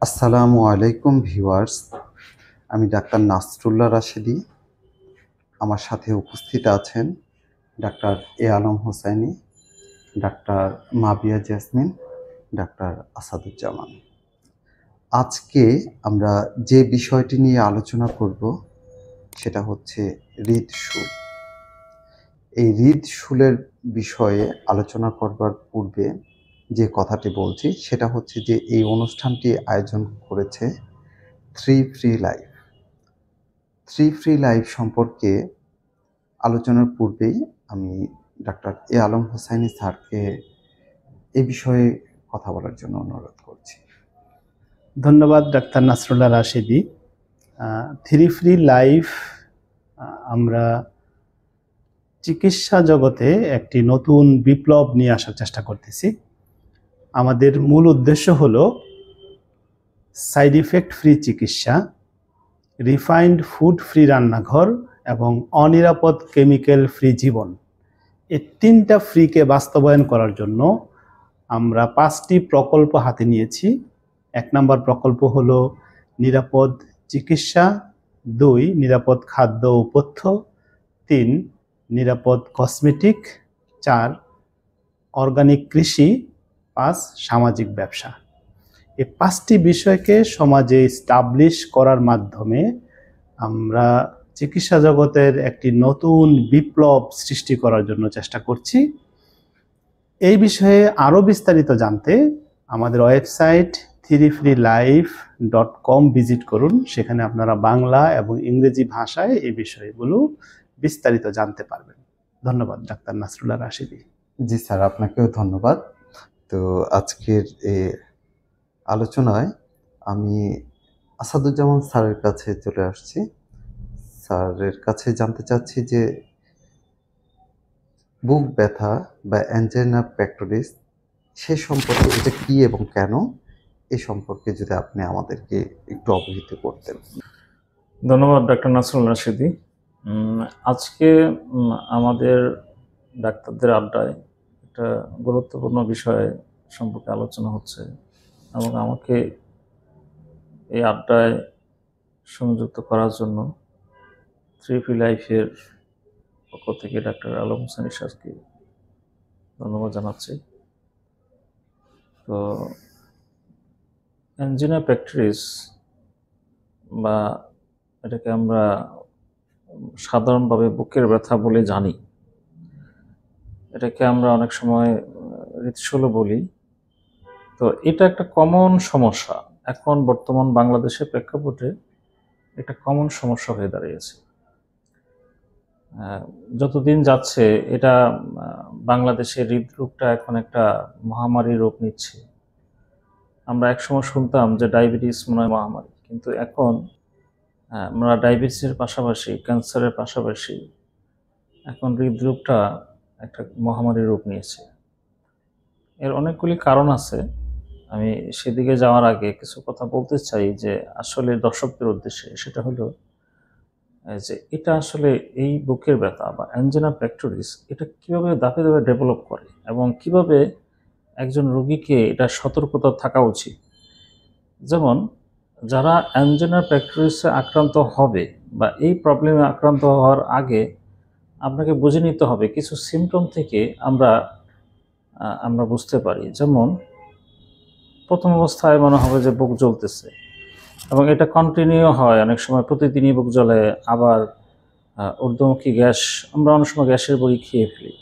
আসসালামু আলাইকুম ভিউয়ার্স। আমি ডাক্তার নাসরুল্লাহ রাশেদি। আমার সাথে উপস্থিত আছেন doctor A Alam Hossaini, doctor Mabia Jesmin, doctor Asaduzzaman. আজকে আমরা যে বিষয়টি নিয়ে আলোচনা করব সেটা হচ্ছে হৃদশুল। এই হৃদশুলের বিষয়ে আলোচনা করবার পূর্বে যে কথাটি বলছি সেটা হচ্ছে যে এই অনুষ্ঠানটি আয়োজন করেছে three free life. Three free life সম্পর্কে আলোচনার পূর্বেই আমি ডাক্তার এ আলম হোসাইনি স্যারকে এ বিষয়ে কথা বলার জন্য অনুরোধ করছি। ধন্যবাদ doctor Nasrullah Rashedi. Three free life আমরা চিকিৎসা জগতে একটি নতুন বিপ্লব নিয়ে আসার চেষ্টা করতেছি। আমাদের মূল উদ্দেশ্য হলো সাইড ইফেক্ট ফ্রি চিকিৎসা, রিফাইন্ড ফুড ফ্রি রান্নাঘর এবং অনিরাপদ কেমিক্যাল ফ্রি জীবন। এই তিনটা ফ্রিকে বাস্তবায়ন করার জন্য আমরা 5টি প্রকল্প হাতে নিয়েছি। 1 নম্বর প্রকল্প হলো নিরাপদ চিকিৎসা, 2 নিরাপদ খাদ্য ও পথ্য, 3 নিরাপদ কসমেটিক, 4 অর্গানিক কৃষি, 5 সামাজিক ব্যবসা। এই 5টি বিষয়কে সমাজে এস্টাবলিশ করার মাধ্যমে আমরা চিকিৎসা জগতের একটি নতুন বিপ্লব সৃষ্টি করার জন্য চেষ্টা করছি। এই বিষয়ে আরও বিস্তারিত জানতে আমাদের ওয়েবসাইট threefreelife.com ভিজিট করুন। সেখানে আপনারা বাংলা এবং ইংরেজি ভাষায় এই বিষয়গুলো বিস্তারিত জানতে পারবেন। ধন্যবাদ ডাক্তার নাসরুল্লাহ রাশেদি। জি স্যার, আপনাকেও ধন্যবাদ। তো আজকের এই আলোচনায় আমি আসাদুজ্জামান স্যারের কাছে চলে আসছি। স্যারের কাছে জানতে চাচ্ছি যে বুক ব্যথা বা অ্যাঞ্জাইনা পেক্টোরিস সে সম্পর্কে এটা কি এবং কেন, এ সম্পর্কে যদি আপনি আমাদেরকে একটু অবহিত করতেন। ধন্যবাদ ডাক্তার নাসরুল্লাহ রাশেদি। আজকে আমাদের ডাক্তারদের আড্ডায় একটা গুরুত্বপূর্ণ বিষয় সম্পর্কে আলোচনা হচ্ছে এবং আমাকে এই আড্ডায় সংযুক্ত করার জন্য থ্রি ফ্রি লাইফের পক্ষ থেকে ডাক্তার আলম হোসেনি স্যারকে ধন্যবাদ জানাচ্ছি। তো অ্যাঞ্জিনা পেক্টোরিস বা এটাকে আমরা সাধারণভাবে বুকের ব্যথা বলে জানি, এটাকে আমরা অনেক সময় হৃদশুলও বলি। তো এটা একটা কমন সমস্যা, এখন বর্তমান বাংলাদেশের প্রেক্ষাপটে একটা কমন সমস্যা হয়ে দাঁড়িয়েছে। যতদিন যাচ্ছে এটা বাংলাদেশের হৃদরোগটা এখন একটা মহামারী রূপ নিচ্ছে। আমরা একসময় শুনতাম যে ডায়াবেটিস মনে হয় মহামারী, কিন্তু এখন আমরা ডায়াবেটিসের পাশাপাশি ক্যান্সারের পাশাপাশি এখন হৃদরোগটা একটা মহামারী রূপ নিয়েছে। এর অনেকগুলি কারণ আছে। আমি সেদিকে যাওয়ার আগে কিছু কথা বলতে চাই যে আসলে দর্শকদের উদ্দেশ্যে, সেটা হলো যে এটা আসলে এই বুকের ব্যথা বা অ্যাঞ্জিনা পেক্টোরিস এটা কিভাবে ধাপে ধাপে ডেভেলপ করে এবং কিভাবে একজন রোগীকে এটা সতর্কতা থাকা উচিত। যেমন যারা অ্যাঞ্জিনা পেক্টোরিসে আক্রান্ত হবে বা এই প্রবলেমে আক্রান্ত হওয়ার আগে আপনাকে বুঝে নিতে হবে কিছু সিমটম থেকে আমরা বুঝতে পারি। যেমন প্রথম অবস্থায় মনে হবে যে বুক জ্বলতেছে এবং এটা কন্টিনিউ হয়, অনেক সময় প্রতিদিনই বুক জ্বলে। আবার ঊর্ধ্বমুখী গ্যাস, আমরা অনেক সময় গ্যাসের বড়ি খেয়ে ফেলি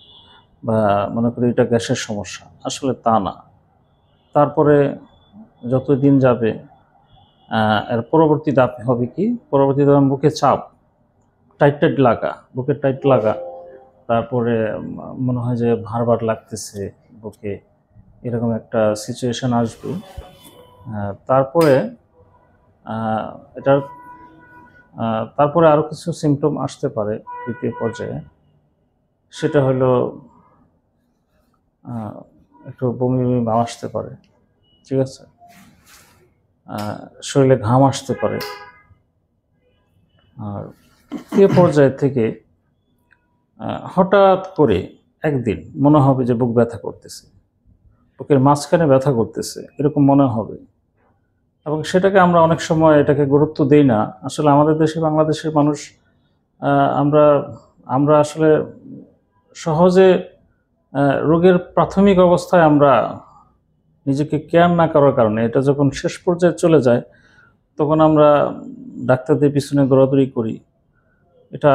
বা মনে করি এটা গ্যাসের সমস্যা, আসলে তা না। তারপরে যত দিন যাবে এর পরবর্তী ধাপ হবে কি, পরবর্তী ধাপ বুকে চাপ, টাইট লাগা, বুকে টাইট লাগা, তারপরে মনে হয় যে ভার লাগতেছে বুকে, এরকম একটা সিচুয়েশন আসবে। তারপরে তারপরে আরও কিছু সিমটম আসতে পারে দ্বিতীয় পর্যায়ে, সেটা হলো একটু বমি বমি ভাব আসতে পারে, ঠিক আছে, শরীরে ঘাম আসতে পারে। আর তৃতীয় পর্যায় থেকে হঠাৎ করে একদিন মনে হবে যে বুক ব্যথা করতেছে, বুকের মাঝখানে ব্যথা করতেছে, এরকম মনে হবে। এবং সেটাকে আমরা অনেক সময় এটাকে গুরুত্ব দেই না। আসলে আমাদের দেশে, বাংলাদেশের মানুষ আমরা আমরা আসলে সহজে রোগের প্রাথমিক অবস্থায় আমরা নিজেকে কেয়ার না করার কারণে এটা যখন শেষ পর্যায়ে চলে যায় তখন আমরা ডাক্তারদের পিছনে দৌড়াদৌড়ি করি। এটা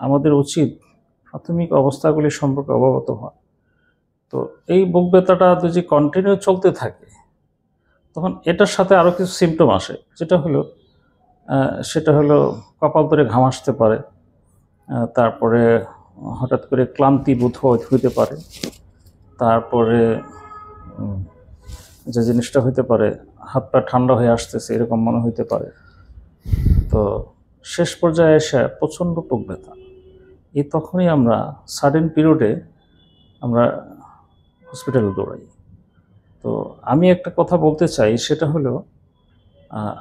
আমাদের উচিত প্রাথমিক অবস্থাগুলি সম্পর্কে অবগত হওয়া। তো এই বুক ব্যথাটা যদি কন্টিনিউ চলতে থাকে তখন এটার সাথে আরও কিছু সিমটম আসে, সেটা হলো কপাল ধরে ঘাম আসতে পারে, তারপরে হঠাৎ করে ক্লান্তি বোধ হইতে পারে, তারপরে যে জিনিসটা হইতে পারে হাত পা ঠান্ডা হয়ে আসতেছে এরকম মনে হইতে পারে। তো শেষ পর্যায়ে এসে প্রচণ্ড বুক ব্যথা, এই তখনই আমরা সাডেন পিরিয়ডে আমরা হসপিটালে দৌড়াই। তো আমি একটা কথা বলতে চাই, সেটা হলো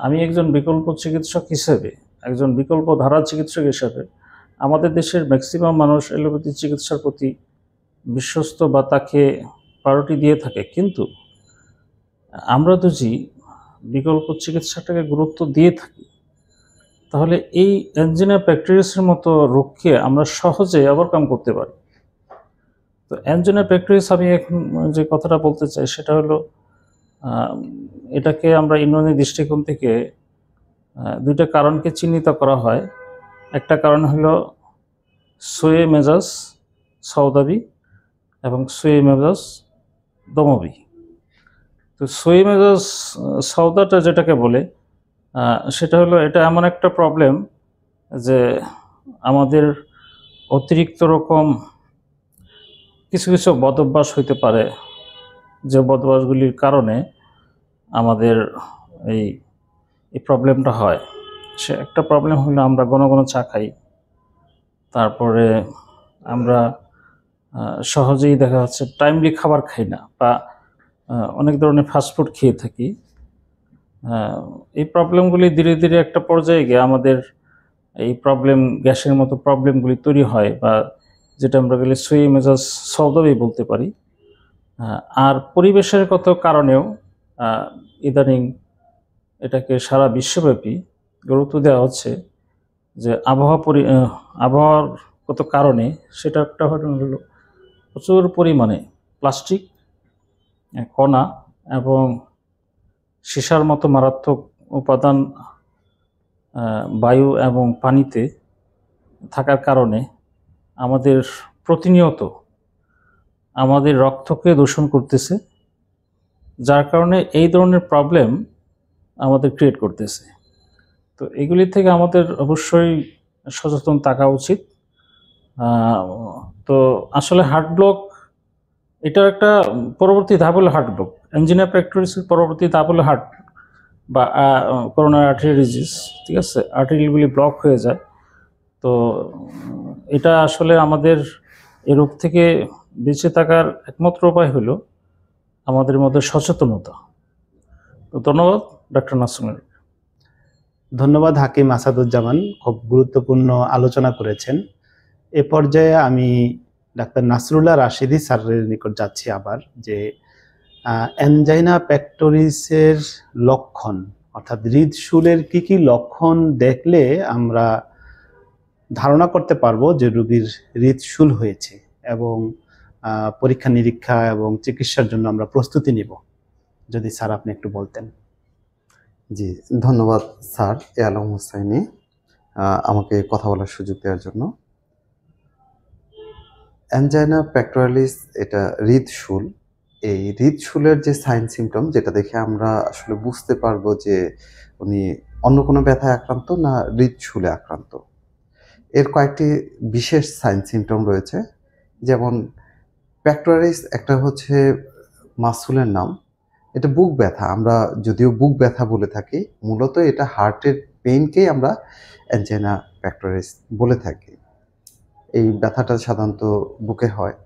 আমি একজন বিকল্প চিকিৎসক হিসেবে, একজন বিকল্প ধারার চিকিৎসক হিসেবে আমাদের দেশের ম্যাক্সিমাম মানুষ এলোপ্যাথি চিকিৎসার প্রতি বিশ্বস্ত বা তাকে প্রায়োরিটি দিয়ে থাকে, কিন্তু আমরা যদি বিকল্প চিকিৎসাটাকে গুরুত্ব দিয়ে থাকি তাহলে এই অ্যাঞ্জিনা পেক্টোরিয়াসের মতো রোগকে আমরা সহজে ওভারকাম করতে পারি। তো অ্যাঞ্জিনা পেক্টোরিয়াস আমি এখন যে কথাটা বলতে চাই সেটা হলো এটাকে আমরা ইউনানি দৃষ্টিকোণ থেকে দুইটা কারণকে চিহ্নিত করা হয়। একটা কারণ হলো সোয়ে মেজাস সৌদাবি এবং সোয়ে মেজাস দমবি। তো সোয়ে মেজাস সৌদাটা যেটাকে বলে সেটা হলো এটা এমন একটা প্রবলেম যে আমাদের অতিরিক্ত রকম কিছু কিছু বদভ্যাস হইতে পারে, যে বদভ্যাসগুলির কারণে আমাদের এই প্রবলেমটা হয়। সে একটা প্রবলেম হলো আমরা ঘন ঘন চা খাই, তারপরে আমরা সহজেই দেখা যাচ্ছে টাইমলি খাবার খাই না, বা অনেক ধরনের ফাস্টফুড খেয়ে থাকি। এই প্রবলেমগুলি ধীরে ধীরে একটা পর্যায়ে গিয়ে আমাদের এই প্রবলেম, গ্যাসের মতো প্রবলেমগুলি তৈরি হয়, বা যেটা আমরা গেলে সুই মেজাজ সৌদাবি বলতে পারি। আর পরিবেশের কত কারণেও ইদানিং এটাকে সারা বিশ্বব্যাপী গুরুত্ব দেওয়া হচ্ছে যে আবহাওয়ার কত কারণে, সেটা একটা হলো প্রচুর পরিমাণে প্লাস্টিক, কণা এবং সীসার মতো মারাত্মক উপাদান বায়ু এবং পানিতে থাকার কারণে আমাদের প্রতিনিয়ত আমাদের রক্তকে দূষণ করতেছে, যার কারণে এই ধরনের প্রবলেম আমাদের ক্রিয়েট করতেছে। তো এগুলি থেকে আমাদের অবশ্যই সচেতন থাকা উচিত। তো আসলে হার্ট ব্লক এটার একটা পরবর্তী ধাপ হলো হার্ট ব্লক। অ্যাঞ্জিনা পেক্টোরিয়াসের পরবর্তী ধাপ হলো হার্ট বা করোনারি আর্টারি ডিজিজ, ঠিক আছে, আর্টারিগুলি ব্লক হয়ে যায়। তো এটা আসলে আমাদের এই রোগ থেকে বেঁচে থাকার একমাত্র উপায় হলো আমাদের মধ্যে সচেতনতা। তো ধন্যবাদ ডক্টর নাসরুল। ধন্যবাদ হাকিম আসাদুজ্জামান, খুব গুরুত্বপূর্ণ আলোচনা করেছেন। এ পর্যায়ে আমি ডাক্তার নাসরুল্লাহ রাশিদি স্যারের নিকট যাচ্ছি আবার, যে অ্যাঞ্জাইনা পেক্টোরিসের লক্ষণ অর্থাৎ হৃদশুলের কি কি লক্ষণ দেখলে আমরা ধারণা করতে পারবো যে রোগীর হৃদশুল হয়েছে, এবং পরীক্ষা নিরীক্ষা এবং চিকিৎসার জন্য আমরা প্রস্তুতি নিব, যদি স্যার আপনি একটু বলতেন। জি, ধন্যবাদ স্যার এ আলম হোসাইনি আমাকে কথা বলার সুযোগ দেওয়ার জন্য। অ্যাঞ্জাইনা পেক্টোরালিস এটা হৃদশুল। এই হৃদশুলের যে সাইন সিমটম, যেটা দেখে আমরা আসলে বুঝতে পারবো যে উনি অন্য কোনো ব্যথায় আক্রান্ত না হৃদশুলে আক্রান্ত, এর কয়েকটি বিশেষ সাইন সিমটম রয়েছে। যেমন পেক্টোরালিস একটা হচ্ছে মাসুলের নাম, এটা বুক ব্যথা। আমরা যদিও বুক ব্যথা বলে থাকি, মূলত এটা হার্টের পেইনকেই আমরা অ্যাঞ্জাইনা পেক্টোরালিস বলে থাকি। এই ব্যথাটা সাধারণত বুকে হয়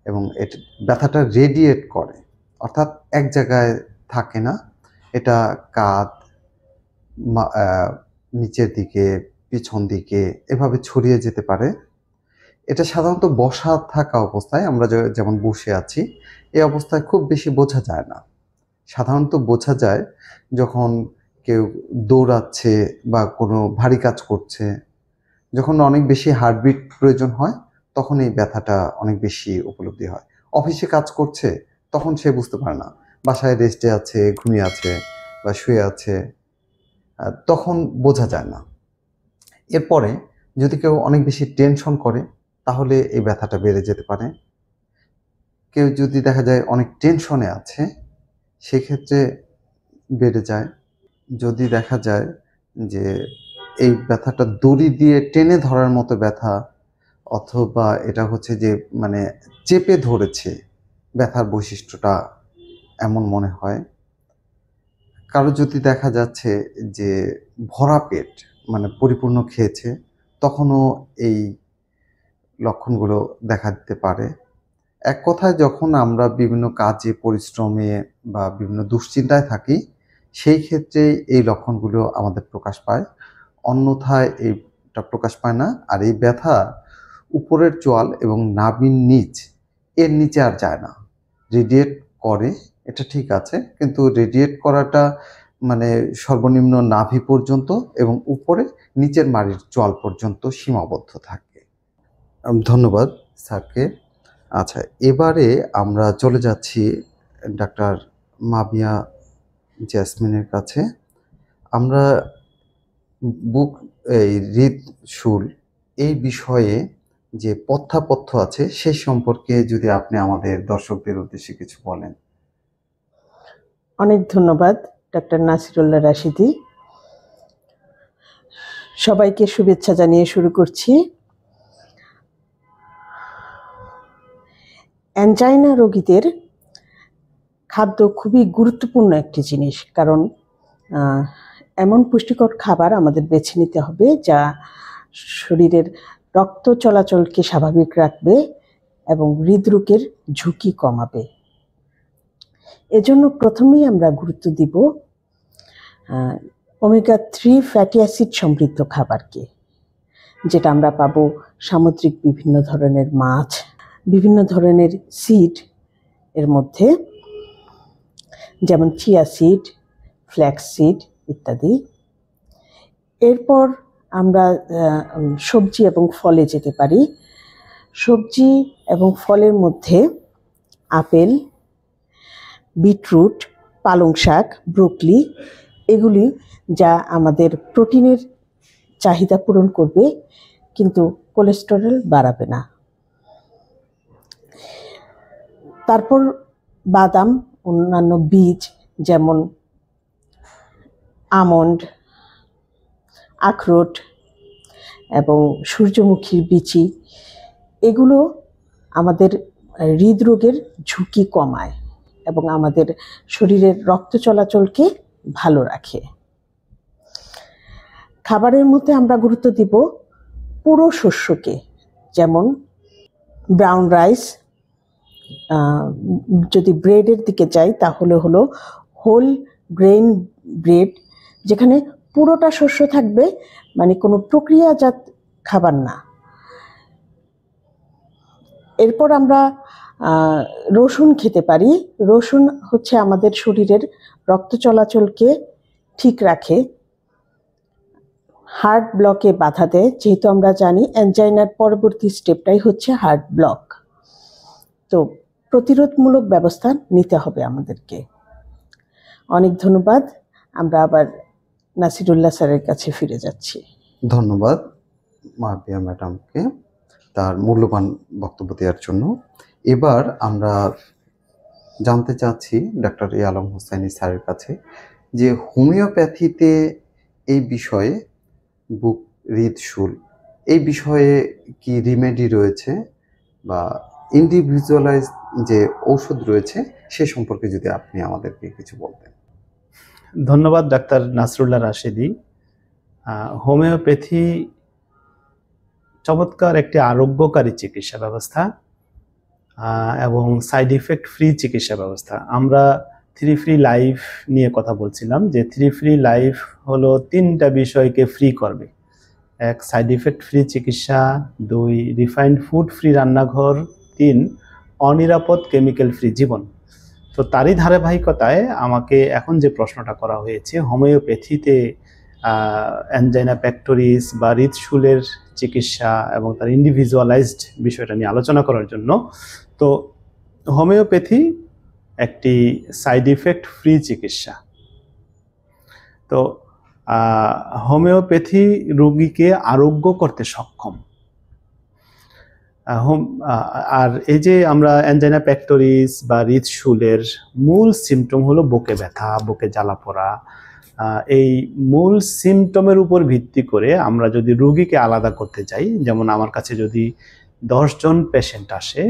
এবং এটা ব্যথাটা রেডিয়েট করে, অর্থাৎ এক জায়গায় থাকে না। এটা কাঁধ, নিচের দিকে, পিছন দিকে এভাবে ছড়িয়ে যেতে পারে। এটা সাধারণত বসা থাকা অবস্থায়, আমরা যেমন বসে আছি এই অবস্থায় খুব বেশি বোঝা যায় না। সাধারণত বোঝা যায় যখন কেউ দৌড়াচ্ছে বা কোনো ভারী কাজ করছে, যখন অনেক বেশি হার্টবিট প্রয়োজন হয় তখন এই ব্যথাটা অনেক বেশি উপলব্ধি হয়। অফিসে কাজ করছে তখন সে বুঝতে পারে না, বাসায় রেস্টে আছে, ঘুমিয়ে আছে বা শুয়ে আছে, তখন বোঝা যায় না। এরপরে যদি কেউ অনেক বেশি টেনশন করে তাহলে এই ব্যথাটা বেড়ে যেতে পারে। কেউ যদি দেখা যায় অনেক টেনশনে আছে সেক্ষেত্রে বেড়ে যায়। যদি দেখা যায় যে এই ব্যথাটা দড়ি দিয়ে টেনে ধরার মতো ব্যথা, অথবা এটা হচ্ছে যে মানে চেপে ধরেছে ব্যথার বৈশিষ্ট্যটা এমন মনে হয়। কারো যদি দেখা যাচ্ছে যে ভরা পেট মানে পরিপূর্ণ খেয়েছে তখনও এই লক্ষণগুলো দেখা দিতে পারে। এক কথায় যখন আমরা বিভিন্ন কাজে পরিশ্রমে বা বিভিন্ন দুশ্চিন্তায় থাকি সেই ক্ষেত্রে এই লক্ষণগুলো আমাদের প্রকাশ পায়, অন্যথায় এইটা প্রকাশ পায় না। আর এই ব্যথা উপরের চোয়াল এবং নাভির নিচ এর নিচে আর যায় না, রেডিয়েট করে, এটা ঠিক আছে, কিন্তু রেডিয়েট করাটা মানে সর্বনিম্ন নাভি পর্যন্ত এবং উপরে নিচের মাড়ির চোয়াল পর্যন্ত সীমাবদ্ধ থাকে। ধন্যবাদ স্যারকে। আচ্ছা, এবারে আমরা চলে যাচ্ছি ডাক্তার মাবিয়া জেসমিনের কাছে। আমরা বুক এই হৃদশুল এই বিষয়ে যে পথ্যাপথ্য আছে সে সম্পর্কে যদি আপনি আমাদের দর্শকদের উদ্দেশ্যে কিছু বলেন। অনেক ধন্যবাদ ডক্টর নাসিরুল্লাহ রাশিদি। সবাইকে শুভেচ্ছা জানিয়ে শুরু করছি। অ্যানজাইনা রোগীদের খাদ্য খুবই গুরুত্বপূর্ণ একটি জিনিস, কারণ এমন পুষ্টিকর খাবার আমাদের বেছে নিতে হবে যা শরীরের রক্ত চলাচলকে স্বাভাবিক রাখবে এবং হৃদরোগের ঝুঁকি কমাবে। এজন্য প্রথমেই আমরা গুরুত্ব দিব ওমেগা 3 ফ্যাটি অ্যাসিড সমৃদ্ধ খাবারকে, যেটা আমরা পাবো সামুদ্রিক বিভিন্ন ধরনের মাছ, বিভিন্ন ধরনের সিড এর মধ্যে, যেমন চিয়া সিড, ফ্ল্যাক্স সিড ইত্যাদি। এরপর আমরা সবজি এবং ফলে যেতে পারি। সবজি এবং ফলের মধ্যে আপেল, বিটরুট, পালং শাক, ব্রোকলি, এগুলি যা আমাদের প্রোটিনের চাহিদা পূরণ করবে কিন্তু কোলেস্টেরল বাড়াবে না। তারপর বাদাম, অন্যান্য বীজ যেমন আমন্ড, আখরোট এবং সূর্যমুখীর বিচি, এগুলো আমাদের হৃদরোগের ঝুঁকি কমায় এবং আমাদের শরীরের রক্ত চলাচলকে ভালো রাখে। খাবারের মধ্যে আমরা গুরুত্ব দিব পুরো শস্যকে, যেমন ব্রাউন রাইস। যদি ব্রেডের দিকে যাই তাহলে হলো হোল গ্রেইন ব্রেড, যেখানে পুরোটা শস্য থাকবে, মানে কোনো প্রক্রিয়াজাত খাবার না। এরপর আমরা রসুন খেতে পারি। রসুন হচ্ছে আমাদের শরীরের রক্ত চলাচলকে ঠিক রাখে, হার্ট ব্লকে বাধা দেয়, যেহেতু আমরা জানি অ্যানজাইনার পরবর্তী স্টেপটাই হচ্ছে হার্ট ব্লক। তো প্রতিরোধমূলক ব্যবস্থা নিতে হবে আমাদেরকে। অনেক ধন্যবাদ। আমরা আবার নাসিরুল্লাহ স্যারের কাছে ফিরে যাচ্ছি। ধন্যবাদ মাবিয়া ম্যাডামকে তার মূল্যবান বক্তব্য দেওয়ার জন্য। এবার আমরা জানতে চাচ্ছি ডাক্তার এ আলম হোসাইনী স্যারের কাছে যে হোমিওপ্যাথিতে এই বিষয়ে বুক হৃদশুল এই বিষয়ে কি রিমেডি রয়েছে বা ইন্ডিভিজুয়ালাইজ যে ঔষধ রয়েছে সে সম্পর্কে যদি আপনি আমাদেরকে কিছু বলতেন। ধন্যবাদ ডাক্তার নাসরুল্লাহ রাশেদি। হোমিওপ্যাথি চমৎকার একটি আরোগ্যকারী চিকিৎসা ব্যবস্থা এবং সাইড ইফেক্ট ফ্রি চিকিৎসা ব্যবস্থা। আমরা 3 ফ্রি লাইফ নিয়ে কথা বলছিলাম, যে 3 ফ্রি লাইফ হলো 3টা বিষয়কে ফ্রি করবে। 1 সাইড ইফেক্ট ফ্রি চিকিৎসা, 2 রিফাইন্ড ফুড ফ্রি রান্নাঘর, 3 অনিরাপদ কেমিক্যাল ফ্রি জীবন। তো তো তারই ধারাবাহিকতায় আমাকে এখন যে প্রশ্নটা করা হয়েছে, হোমিওপ্যাথিতে অ্যানজাইনা পেক্টোরিস বা হৃদশুলের চিকিৎসা এবং তার ইন্ডিভিজুয়ালাইজড বিষয়টা নিয়ে আলোচনা করার জন্য। তো হোমিওপ্যাথি একটি সাইড ইফেক্ট ফ্রি চিকিৎসা। তো হোমিওপ্যাথি রোগীকে আরোগ্য করতে সক্ষম। আর এই যে আমরা অ্যানজাইনা পেক্টোরিস বা হৃদশুলের মূল সিমটম হলো বুকে ব্যথা, বুকে জ্বালা পোড়া। এই মূল সিমটমের উপর ভিত্তি করে আমরা যদি রোগীকে আলাদা করতে চাই, যেমন আমার কাছে যদি 10 জন পেশেন্ট আসে,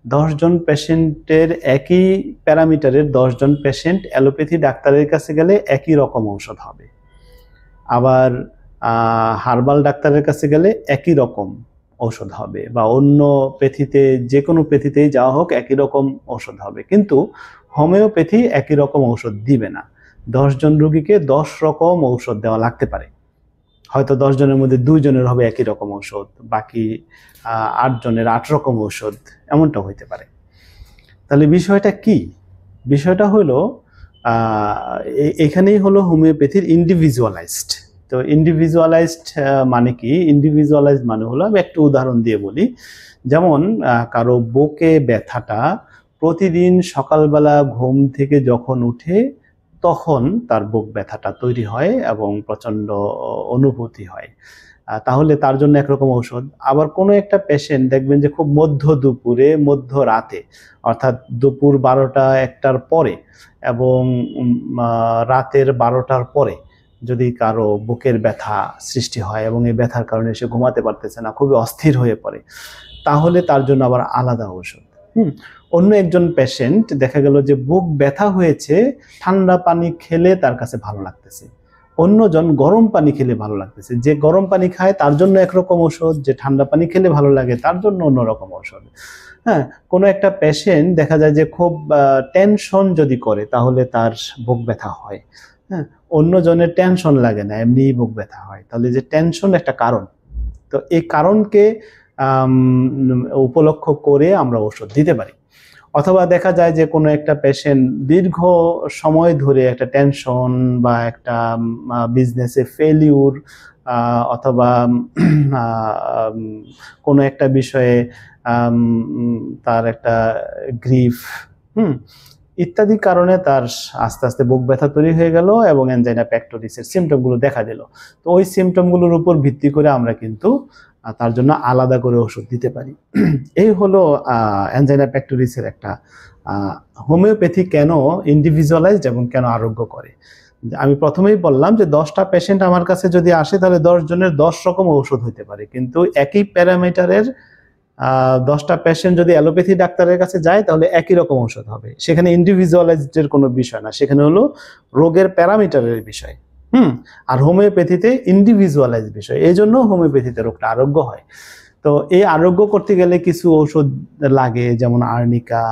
10 জন পেশেন্টের একই প্যারামিটারের 10 জন পেশেন্ট অ্যালোপ্যাথি ডাক্তারের কাছে গেলে একই রকম ঔষধ হবে, আবার হার্বাল ডাক্তারের কাছে গেলে একই রকম ঔষধ হবে, বা অন্য প্যাথিতে যে কোনো প্যাথিতেই যাওয়া হোক একই রকম ঔষধ হবে। কিন্তু হোমিওপ্যাথি একই রকম ঔষধ দিবে না। 10 জন রোগীকে 10 রকম ঔষধ দেওয়া লাগতে পারে। হয়তো 10 জনের মধ্যে 2 জনের হবে একই রকম ঔষধ, বাকি 8 জনের 8 রকম ঔষধ, এমনটা হইতে পারে। তাহলে বিষয়টা কি? বিষয়টা হলো এখানেই হলো হোমিওপ্যাথির ইন্ডিভিজুয়ালাইজড। তো ইন্ডিভিজুয়ালাইজড মানে কি? ইন্ডিভিজুয়ালাইজড মানে হলো, আমি একটু উদাহরণ দিয়ে বলি। যেমন কারো বুকে ব্যথাটা প্রতিদিন সকালবেলা ঘুম থেকে যখন উঠে তখন তার বুক ব্যথাটা তৈরি হয় এবং প্রচণ্ড অনুভূতি হয়, তাহলে তার জন্য একরকম ঔষধ। আবার কোনো একটা পেশেন্ট দেখবেন যে খুব মধ্য দুপুরে, মধ্য রাতে, অর্থাৎ দুপুর 12টা 1টার পরে এবং রাতের 12টার পরে যদি কারো বুকের ব্যথা সৃষ্টি হয় এবং এই ব্যথার কারণে সে ঘুমাতে পারতেছে না, খুবই অস্থির হয়ে পড়ে, তাহলে তার জন্য আবার আলাদা ঔষধ। অন্য একজন পেশেন্ট দেখা গেল যে বুক ব্যথা হয়েছে, ঠান্ডা পানি খেলে তার কাছে ভালো লাগতেছে, অন্যজন গরম পানি খেলে ভালো লাগতেছে। যে গরম পানি খায় তার জন্য একরকম ঔষধ, যে ঠান্ডা পানি খেলে ভালো লাগে তার জন্য অন্যরকম ঔষধ। হ্যাঁ, কোনো একটা পেশেন্ট দেখা যায় যে খুব টেনশন যদি করে তাহলে তার বুক ব্যথা হয়। হ্যাঁ, অন্যজনের টেনশন লাগে না, এমনি বুক ব্যথা হয়। তাহলে যে টেনশন একটা কারণ, তো এই কারণকে উপলক্ষ করে আমরা ওষুধ দিতে পারি। অথবা দেখা যায় যে কোনো একটা পেশেন্ট দীর্ঘ সময় ধরে একটা টেনশন বা একটা বিজনেসে ফেলিউর অথবা কোনো একটা বিষয়ে তার একটা গ্রিফ ইত্যাদি কারণে তার আস্তে আস্তে বুক ব্যথা তৈরি হয়ে গেল এবং অ্যানজাইনা পেক্টোরিসের সিমটমগুলো দেখা দিল। তো ওই সিমটমগুলোর উপর ভিত্তি করে আমরা কিন্তু তার জন্য আলাদা করে ওষুধ দিতে পারি। এই হলো অ্যানজাইনা পেক্টোরিসের একটা হোমিওপ্যাথি কেন ইন্ডিভিজুয়ালাইজড এবং কেন আরোগ্য করে। আমি প্রথমেই বললাম যে 10টা পেশেন্ট আমার কাছে যদি আসে তাহলে 10 জনের 10 রকম ঔষধ হতে পারে, কিন্তু একই প্যারামিটারের 10টা পেশেন্ট যদি অ্যালোপ্যাথি ডাক্তারের কাছে যায় তাহলে একই রকম ঔষধ হবে। সেখানে ইন্ডিভিজুয়ালাইজডের কোনো বিষয় না, সেখানে হলো রোগের প্যারামিটারের বিষয়। আর হোমিওপ্যাথিতে ইন্ডিভিজুয়ালাইজ বিষয়, এই জন্য হোমিওপ্যাথিতে রোগটা আরোগ্য হয়। তো এই আরোগ্য করতে গেলে কিছু ঔষধ লাগে, যেমন আর্নিকা,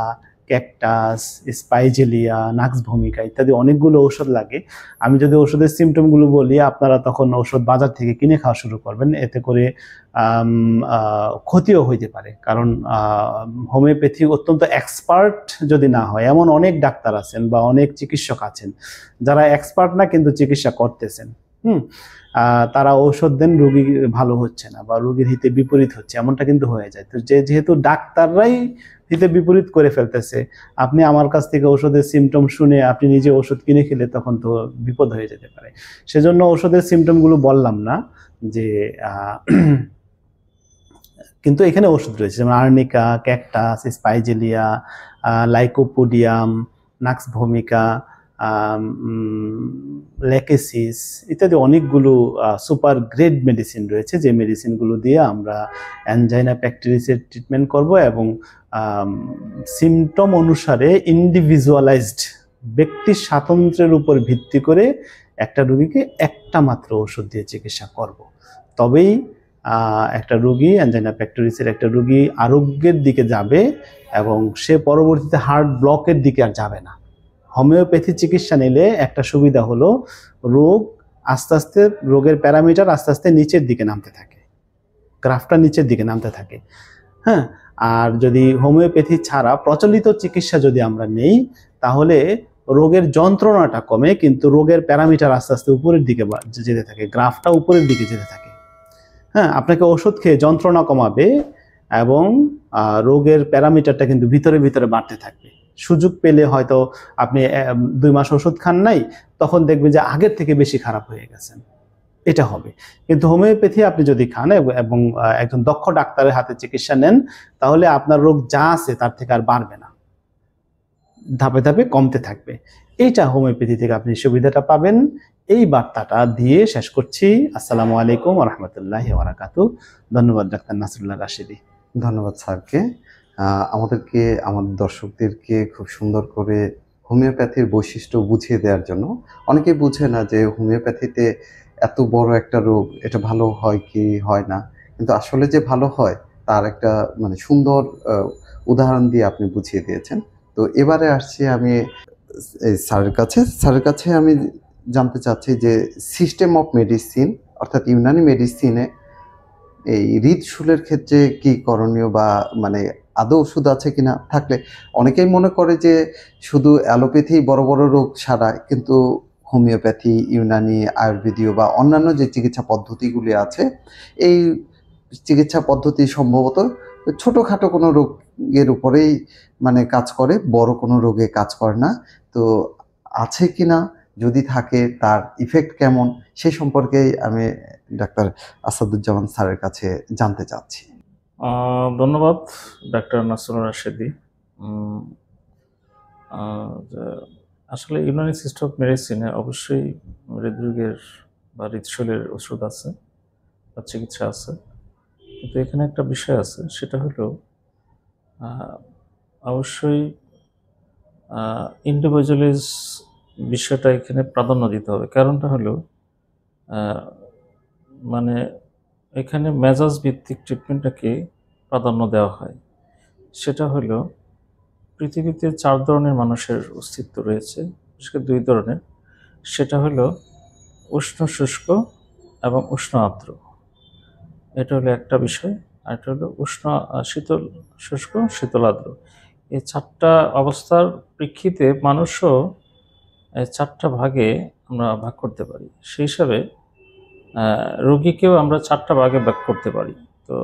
ক্যাকটাস, স্পাইজেলিয়া, নাক্স ভূমিকা ইত্যাদি অনেকগুলো ঔষধ লাগে। আমি যদি ওষুধের সিমটমগুলো বলি, আপনারা তখন ঔষধ বাজার থেকে কিনে খাওয়া শুরু করবেন, এতে করে ক্ষতিও হইতে পারে। কারণ হোমিওপ্যাথি অত্যন্ত এক্সপার্ট যদি না হয়, এমন অনেক ডাক্তার আছেন বা অনেক চিকিৎসক আছেন যারা এক্সপার্ট না কিন্তু চিকিৎসা করতেছেন, তারা ঔষধ দেন, রোগী ভালো হচ্ছে না বা রোগীর হিতে বিপরীত হচ্ছে, এমনটা কিন্তু হয়ে যায়। তো যেহেতু ডাক্তাররাই হিতে বিপরীত করে ফেলতেছে, আপনি আমার কাছ থেকে ওষুধের সিমটম শুনে আপনি নিজে ওষুধ কিনে খেলে তখন তো বিপদ হয়ে যেতে পারে। সেজন্য ওষুধের সিমটমগুলো বললাম না যে কিন্তু এখানে ওষুধ রয়েছে, যেমন আর্নিকা, ক্যাকটাস, স্পাইজেলিয়া, লাইকোপোডিয়াম, নাক্স ভূমিকা, লেকেসিস ইত্যাদি অনেকগুলো সুপার গ্রেড মেডিসিন রয়েছে, যে মেডিসিনগুলো দিয়ে আমরা অ্যানজাইনা পেক্টোরিসের ট্রিটমেন্ট করব এবং সিমটম অনুসারে ইন্ডিভিজুয়ালাইজড ব্যক্তি স্বাতন্ত্র্যের উপর ভিত্তি করে একটা রোগীকে একটা মাত্র ওষুধ দিয়ে চিকিৎসা করব। তবেই একটা রোগী, অ্যানজাইনা পেক্টোরিসের একটা রোগী আরোগ্যের দিকে যাবে এবং সে পরবর্তীতে হার্ট ব্লকের দিকে আর যাবে না। হোমিওপ্যাথি চিকিৎসা নিলে একটা সুবিধা হলো রোগ আস্তে আস্তে, রোগের প্যারামিটার আস্তে আস্তে নিচের দিকে নামতে থাকে, গ্রাফটা নিচের দিকে নামতে থাকে। হ্যাঁ, আর যদি হোমিওপ্যাথি ছাড়া প্রচলিত চিকিৎসা যদি আমরা নেই তাহলে রোগের যন্ত্রণাটা কমে, কিন্তু রোগের প্যারামিটার আস্তে আস্তে উপরের দিকে যেতে থাকে, গ্রাফটা উপরের দিকে যেতে থাকে। হ্যাঁ, আপনাকে ওষুধ খেয়ে যন্ত্রণা কমাবে এবং রোগের প্যারামিটারটা কিন্তু ভিতরে ভিতরে বাড়তে থাকবে। সুযোগ পেলে হয়তো আপনি 2 মাস ওষুধ খান নাই, তখন দেখবেন যে আগের থেকে বেশি খারাপ হয়ে গেছেন, এটা হবে। কিন্তু হোমিওপ্যাথি আপনি যদি খান এবং একজন দক্ষ ডাক্তারের হাতে চিকিৎসা নেন, তাহলে আপনার রোগ যা আছে তার থেকে আর বাড়বে না, ধাপে ধাপে কমতে থাকবে। এইটা হোমিওপ্যাথি থেকে আপনি সুবিধাটা পাবেন। এই বার্তাটা দিয়ে শেষ করছি। আসসালামু আলাইকুম ওয়া রাহমাতুল্লাহি ওয়া বারাকাতুহু। ধন্যবাদ ডাক্তার নাসরুল্লাহ রাশেদী। ধন্যবাদ স্যারকে, আমাদের দর্শকদেরকে খুব সুন্দর করে হোমিওপ্যাথির বৈশিষ্ট্য বুঝিয়ে দেওয়ার জন্য। অনেকেই বুঝে না যে হোমিওপ্যাথিতে এত বড় একটা রোগ, এটা ভালো হয় কি হয় না, কিন্তু আসলে যে ভালো হয় তার একটা মানে সুন্দর উদাহরণ দিয়ে আপনি বুঝিয়ে দিয়েছেন। তো এবারে আসছি আমি স্যারের কাছে আমি জানতে চাচ্ছি যে সিস্টেম অফ মেডিসিন অর্থাৎ ইউনানি মেডিসিনে এই হৃদশুলের ক্ষেত্রে কি করণীয়, বা মানে আদৌ ওষুধ আছে কিনা, থাকলে অনেকেই মনে করে যে শুধু অ্যালোপ্যাথি বড় বড় রোগ সারায়, কিন্তু হোমিওপ্যাথি, ইউনানি, আয়ুর্বেদীয় বা অন্যান্য যে চিকিৎসা পদ্ধতিগুলি আছে, এই চিকিৎসা পদ্ধতি সম্ভবত ছোটোখাটো কোনো রোগের উপরেই মানে কাজ করে, বড় কোনো রোগে কাজ করে না। তো আছে কিনা, যদি থাকে তার ইফেক্ট কেমন, সেই সম্পর্কে আমি ডাক্তার আসাদুজ্জামান স্যারের কাছে জানতে চাচ্ছি। ধন্যবাদ ডাক্তার নাসরুল্লাহ রাশেদী। আসলে ইউনানি সিস্টেম অফ মেডিসিনে অবশ্যই হৃদরোগের বা হৃদশৈলের ওষুধ আছে বা চিকিৎসা আছে, কিন্তু এখানে একটা বিষয় আছে, সেটা হলো অবশ্যই ইন্ডিভিজুয়ালিজ বিষয়টা এখানে প্রাধান্য দিতে হবে। কারণটা হলো মানে এখানে মেজাজ ভিত্তিক ট্রিটমেন্টটাকে প্রাধান্য দেওয়া হয়। সেটা হলো পৃথিবীতে 4 ধরনের মানুষের অস্তিত্ব রয়েছে, বিশেষ করে 2 ধরনের। সেটা হলো উষ্ণ শুষ্ক এবং উষ্ণ আর্দ্র। এটা হলো একটা বিষয়। আর এটা হলো শীতল শুষ্ক, শীতল আর্দ্র। এই 4টা অবস্থার প্রেক্ষিতে মানুষও 4টা ভাগে আমরা ভাগ করতে পারি। সেই হিসাবে রোগীকেও আমরা 4টা ভাগে ভাগ করতে পারি। তো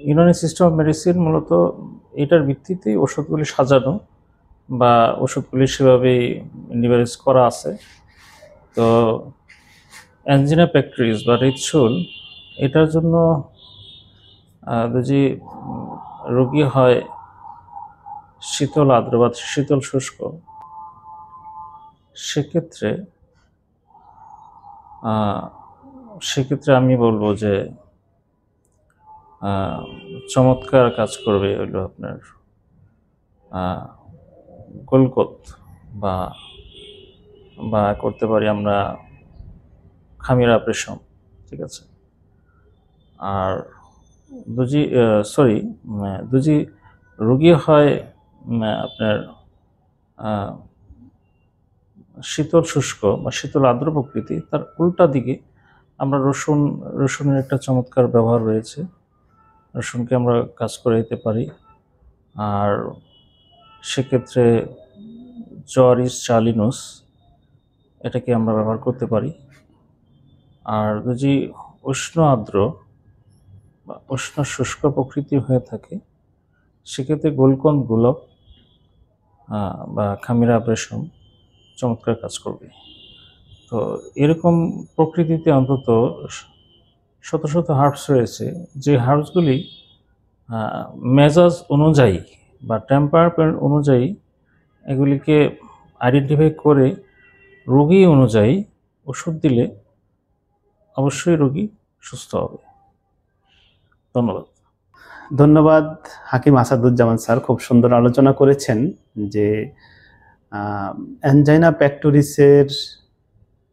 ইউনানি সিস্টেম অফ মেডিসিন মূলত এটার ভিত্তিতেই ওষুধগুলি সাজানো বা ওষুধগুলি সেভাবেই ইন্ডিভিজুয়ালাইজ করা আছে। তো অ্যাঞ্জিনা পেক্টরিস বা হৃদশূল, এটার জন্য যদি রোগী হয় শীতল আর্দ্র বা শীতল শুষ্ক, সেক্ষেত্রে আমি বলবো যে চমৎকার কাজ করবে হলো আপনার গোলকত বা করতে পারি আমরা খামিরা অপারেশন, ঠিক আছে। আর যদি রোগী হয় আপনার শীতল শুষ্ক বা শীতল আর্দ্র প্রকৃতি, তার উল্টা দিকে আমরা রসুনের একটা চমৎকার ব্যবহার রয়েছে। রসুনকে আমরা কাজ করে দিতে পারি। আর সেক্ষেত্রে জরিস চালিনুস, এটাকে আমরা ব্যবহার করতে পারি। আর যদি উষ্ণ আর্দ্র বা উষ্ণ শুষ্ক প্রকৃতি হয়ে থাকে, সেক্ষেত্রে গোলকন গোলক বা খামিরা অপারেশন চমৎকার কাজ করবে। তো এরকম প্রকৃতিতে অন্তত শত শত হার্বস রয়েছে, যে হার্বসগুলি মেজাজ অনুযায়ী বা টেম্পারমেন্ট অনুযায়ী এগুলিকে আইডেন্টিফাই করে রোগী অনুযায়ী ওষুধ দিলে অবশ্যই রোগী সুস্থ হবে। ধন্যবাদ। ধন্যবাদ হাকিম আসাদুজ্জামান স্যার, খুব সুন্দর আলোচনা করেছেন যে অ্যাঞ্জাইনা পেক্টোরিসের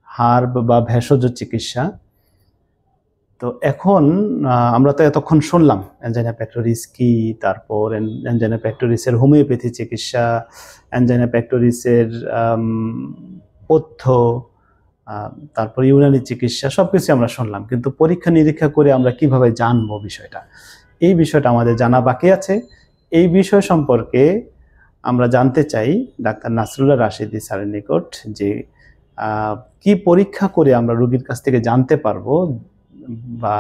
হার্ব বা ভেষজ চিকিৎসা। তো এখন আমরা তো এতক্ষণ শুনলাম অ্যাঞ্জাইনা পেক্টোরিস কি, তারপর অ্যাঞ্জাইনা পেক্টোরিসের হোমিওপ্যাথি চিকিৎসা, অ্যাঞ্জাইনা পেক্টোরিসের পথ্য, তারপর ইউনানি চিকিৎসা, সবকিছু আমরা শুনলাম। কিন্তু পরীক্ষা নিরীক্ষা করে আমরা কিভাবে জানবো বিষয়টা, এই বিষয়টা আমাদের জানা বাকি আছে। এই বিষয় সম্পর্কে আমরা জানতে চাই ডাক্তার নাসরুল্লাহ রাশেদী স্যারের নিকট যে কি পরীক্ষা করে আমরা রোগীর কাছ থেকে জানতে পারবো বা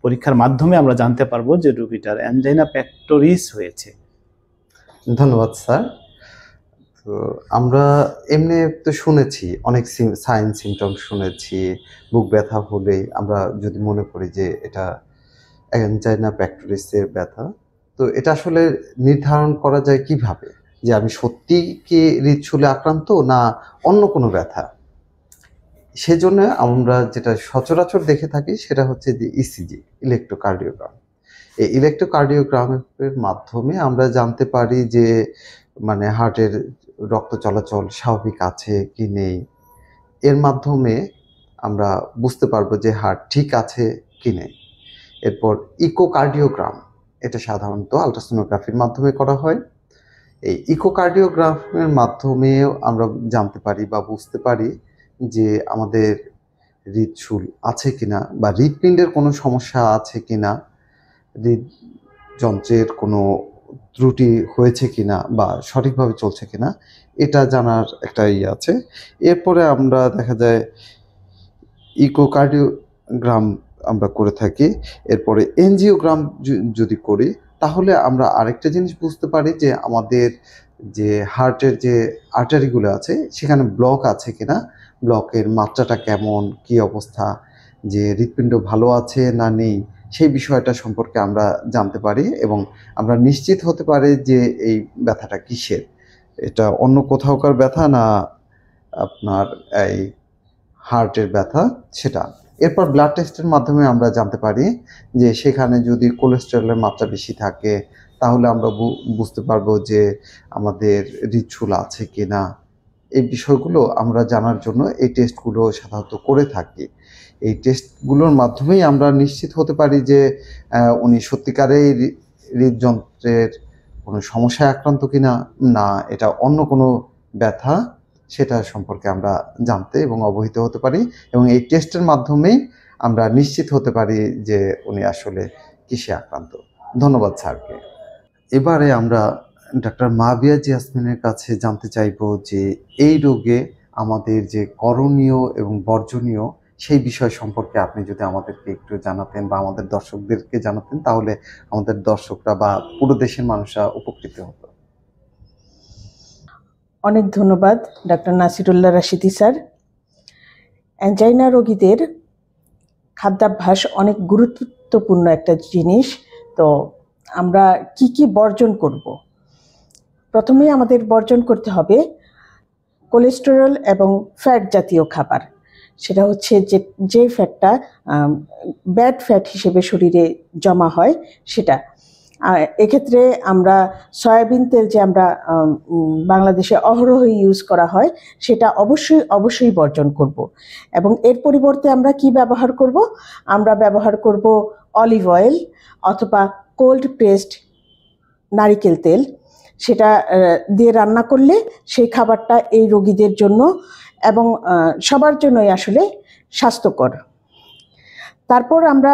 পরীক্ষার মাধ্যমে আমরা জানতে পারবো যে রোগীটার অ্যানজাইনা পেক্টোরিস হয়েছে। ধন্যবাদ স্যার। তো আমরা এমনি তো শুনেছি অনেক সাইন সিমটম শুনেছি, বুক ব্যথা হলে আমরা যদি মনে করি যে এটা অ্যানজাইনা পেক্টোরিসের ব্যথা, তো এটা আসলে নির্ধারণ করা যায় কিভাবে যে আমি সত্যি কি হৃদশুলে আক্রান্ত না অন্য কোনো ব্যথা? সেজন্য আমরা যেটা সচরাচর দেখে থাকি সেটা হচ্ছে যে ইসিজি, ইলেকট্রোকার্ডিওগ্রাম। এই ইলেকট্রোকার্ডিওগ্রামের মাধ্যমে আমরা জানতে পারি যে মানে হার্টের রক্ত চলাচল স্বাভাবিক আছে কি নেই। এর মাধ্যমে আমরা বুঝতে পারবো যে হার্ট ঠিক আছে কি নেই। এরপর ইকোকার্ডিওগ্রাম, এটা সাধারণত আলট্রাসোনোগ্রাফির মাধ্যমে করা হয়। এই ইকোকার্ডিওগ্রামের মাধ্যমেও আমরা জানতে পারি বা বুঝতে পারি যে আমাদের হৃদশুল আছে কিনা বা হৃৎপিণ্ডের কোনো সমস্যা আছে কিনা, হৃদযন্ত্রের কোনো ত্রুটি হয়েছে কিনা বা সঠিকভাবে চলছে কিনা, এটা জানার একটা আছে। এরপরে আমরা দেখা যায় ইকোকার্ডিওগ্রাম আমরা করে থাকি। এরপরে এনজিওগ্রাম যদি করি তাহলে আমরা আরেকটা জিনিস বুঝতে পারি যে আমাদের যে হার্টের যে আর্টারিগুলো আছে সেখানে ব্লক আছে কিনা, ব্লকের মাত্রাটা কেমন, কি অবস্থা, যে হৃৎপিণ্ড ভালো আছে না নেই, সেই বিষয়টা সম্পর্কে আমরা জানতে পারি এবং আমরা নিশ্চিত হতে পারি যে এই ব্যথাটা কিসের, এটা অন্য কোথাওকার ব্যথা না আপনার এই হার্টের ব্যথা সেটা। এরপর ব্লাড টেস্টের মাধ্যমে আমরা জানতে পারি যে সেখানে যদি কোলেস্টেরলের মাত্রা বেশি থাকে তাহলে আমরা বুঝতে পারবো যে আমাদের হৃদশুল আছে কি না। এই বিষয়গুলো আমরা জানার জন্য এই টেস্টগুলো সাধারণত করে থাকি। এই টেস্টগুলোর মাধ্যমেই আমরা নিশ্চিত হতে পারি যে উনি সত্যিকারেই হৃদযন্ত্রের কোনো সমস্যায় আক্রান্ত কিনা না এটা অন্য কোনো ব্যথা, সেটা সম্পর্কে আমরা জানতে এবং অবহিত হতে পারি এবং এই টেস্টের মাধ্যমেই আমরা নিশ্চিত হতে পারি যে উনি আসলে কিসে আক্রান্ত। ধন্যবাদ স্যারকে। এবারে আমরা ডাক্তার মাবিয়া জিয়াসমিনের কাছে জানতে চাইব যে এই রোগে আমাদের যে করণীয় এবং বর্জনীয় সেই বিষয় সম্পর্কে আপনি যদি আমাদেরকে একটু জানাতেন বা আমাদের দর্শকদেরকে জানাতেন তাহলে আমাদের দর্শকরা বা পুরো দেশের মানুষরা উপকৃত হতো। অনেক ধন্যবাদ ডাক্তার নাসিরুল্লাহ রাশেদী স্যার। অ্যানজাইনা রোগীদের খাদ্যাভ্যাস অনেক গুরুত্বপূর্ণ একটা জিনিস। তো আমরা কি কি বর্জন করব? প্রথমেই আমাদের বর্জন করতে হবে কোলেস্টেরল এবং ফ্যাট জাতীয় খাবার। সেটা হচ্ছে যে ফ্যাটটা ব্যাড ফ্যাট হিসেবে শরীরে জমা হয় সেটা। এক্ষেত্রে আমরা সয়াবিন তেল যে আমরা বাংলাদেশে অহরহ ইউজ করা হয় সেটা অবশ্যই বর্জন করব। এবং এর পরিবর্তে আমরা কি ব্যবহার করব? আমরা ব্যবহার করব অলিভ অয়েল অথবা কোল্ড প্রেসড নারিকেল তেল। সেটা দিয়ে রান্না করলে সেই খাবারটা এই রোগীদের জন্য এবং সবার জন্যই আসলে স্বাস্থ্যকর। তারপর আমরা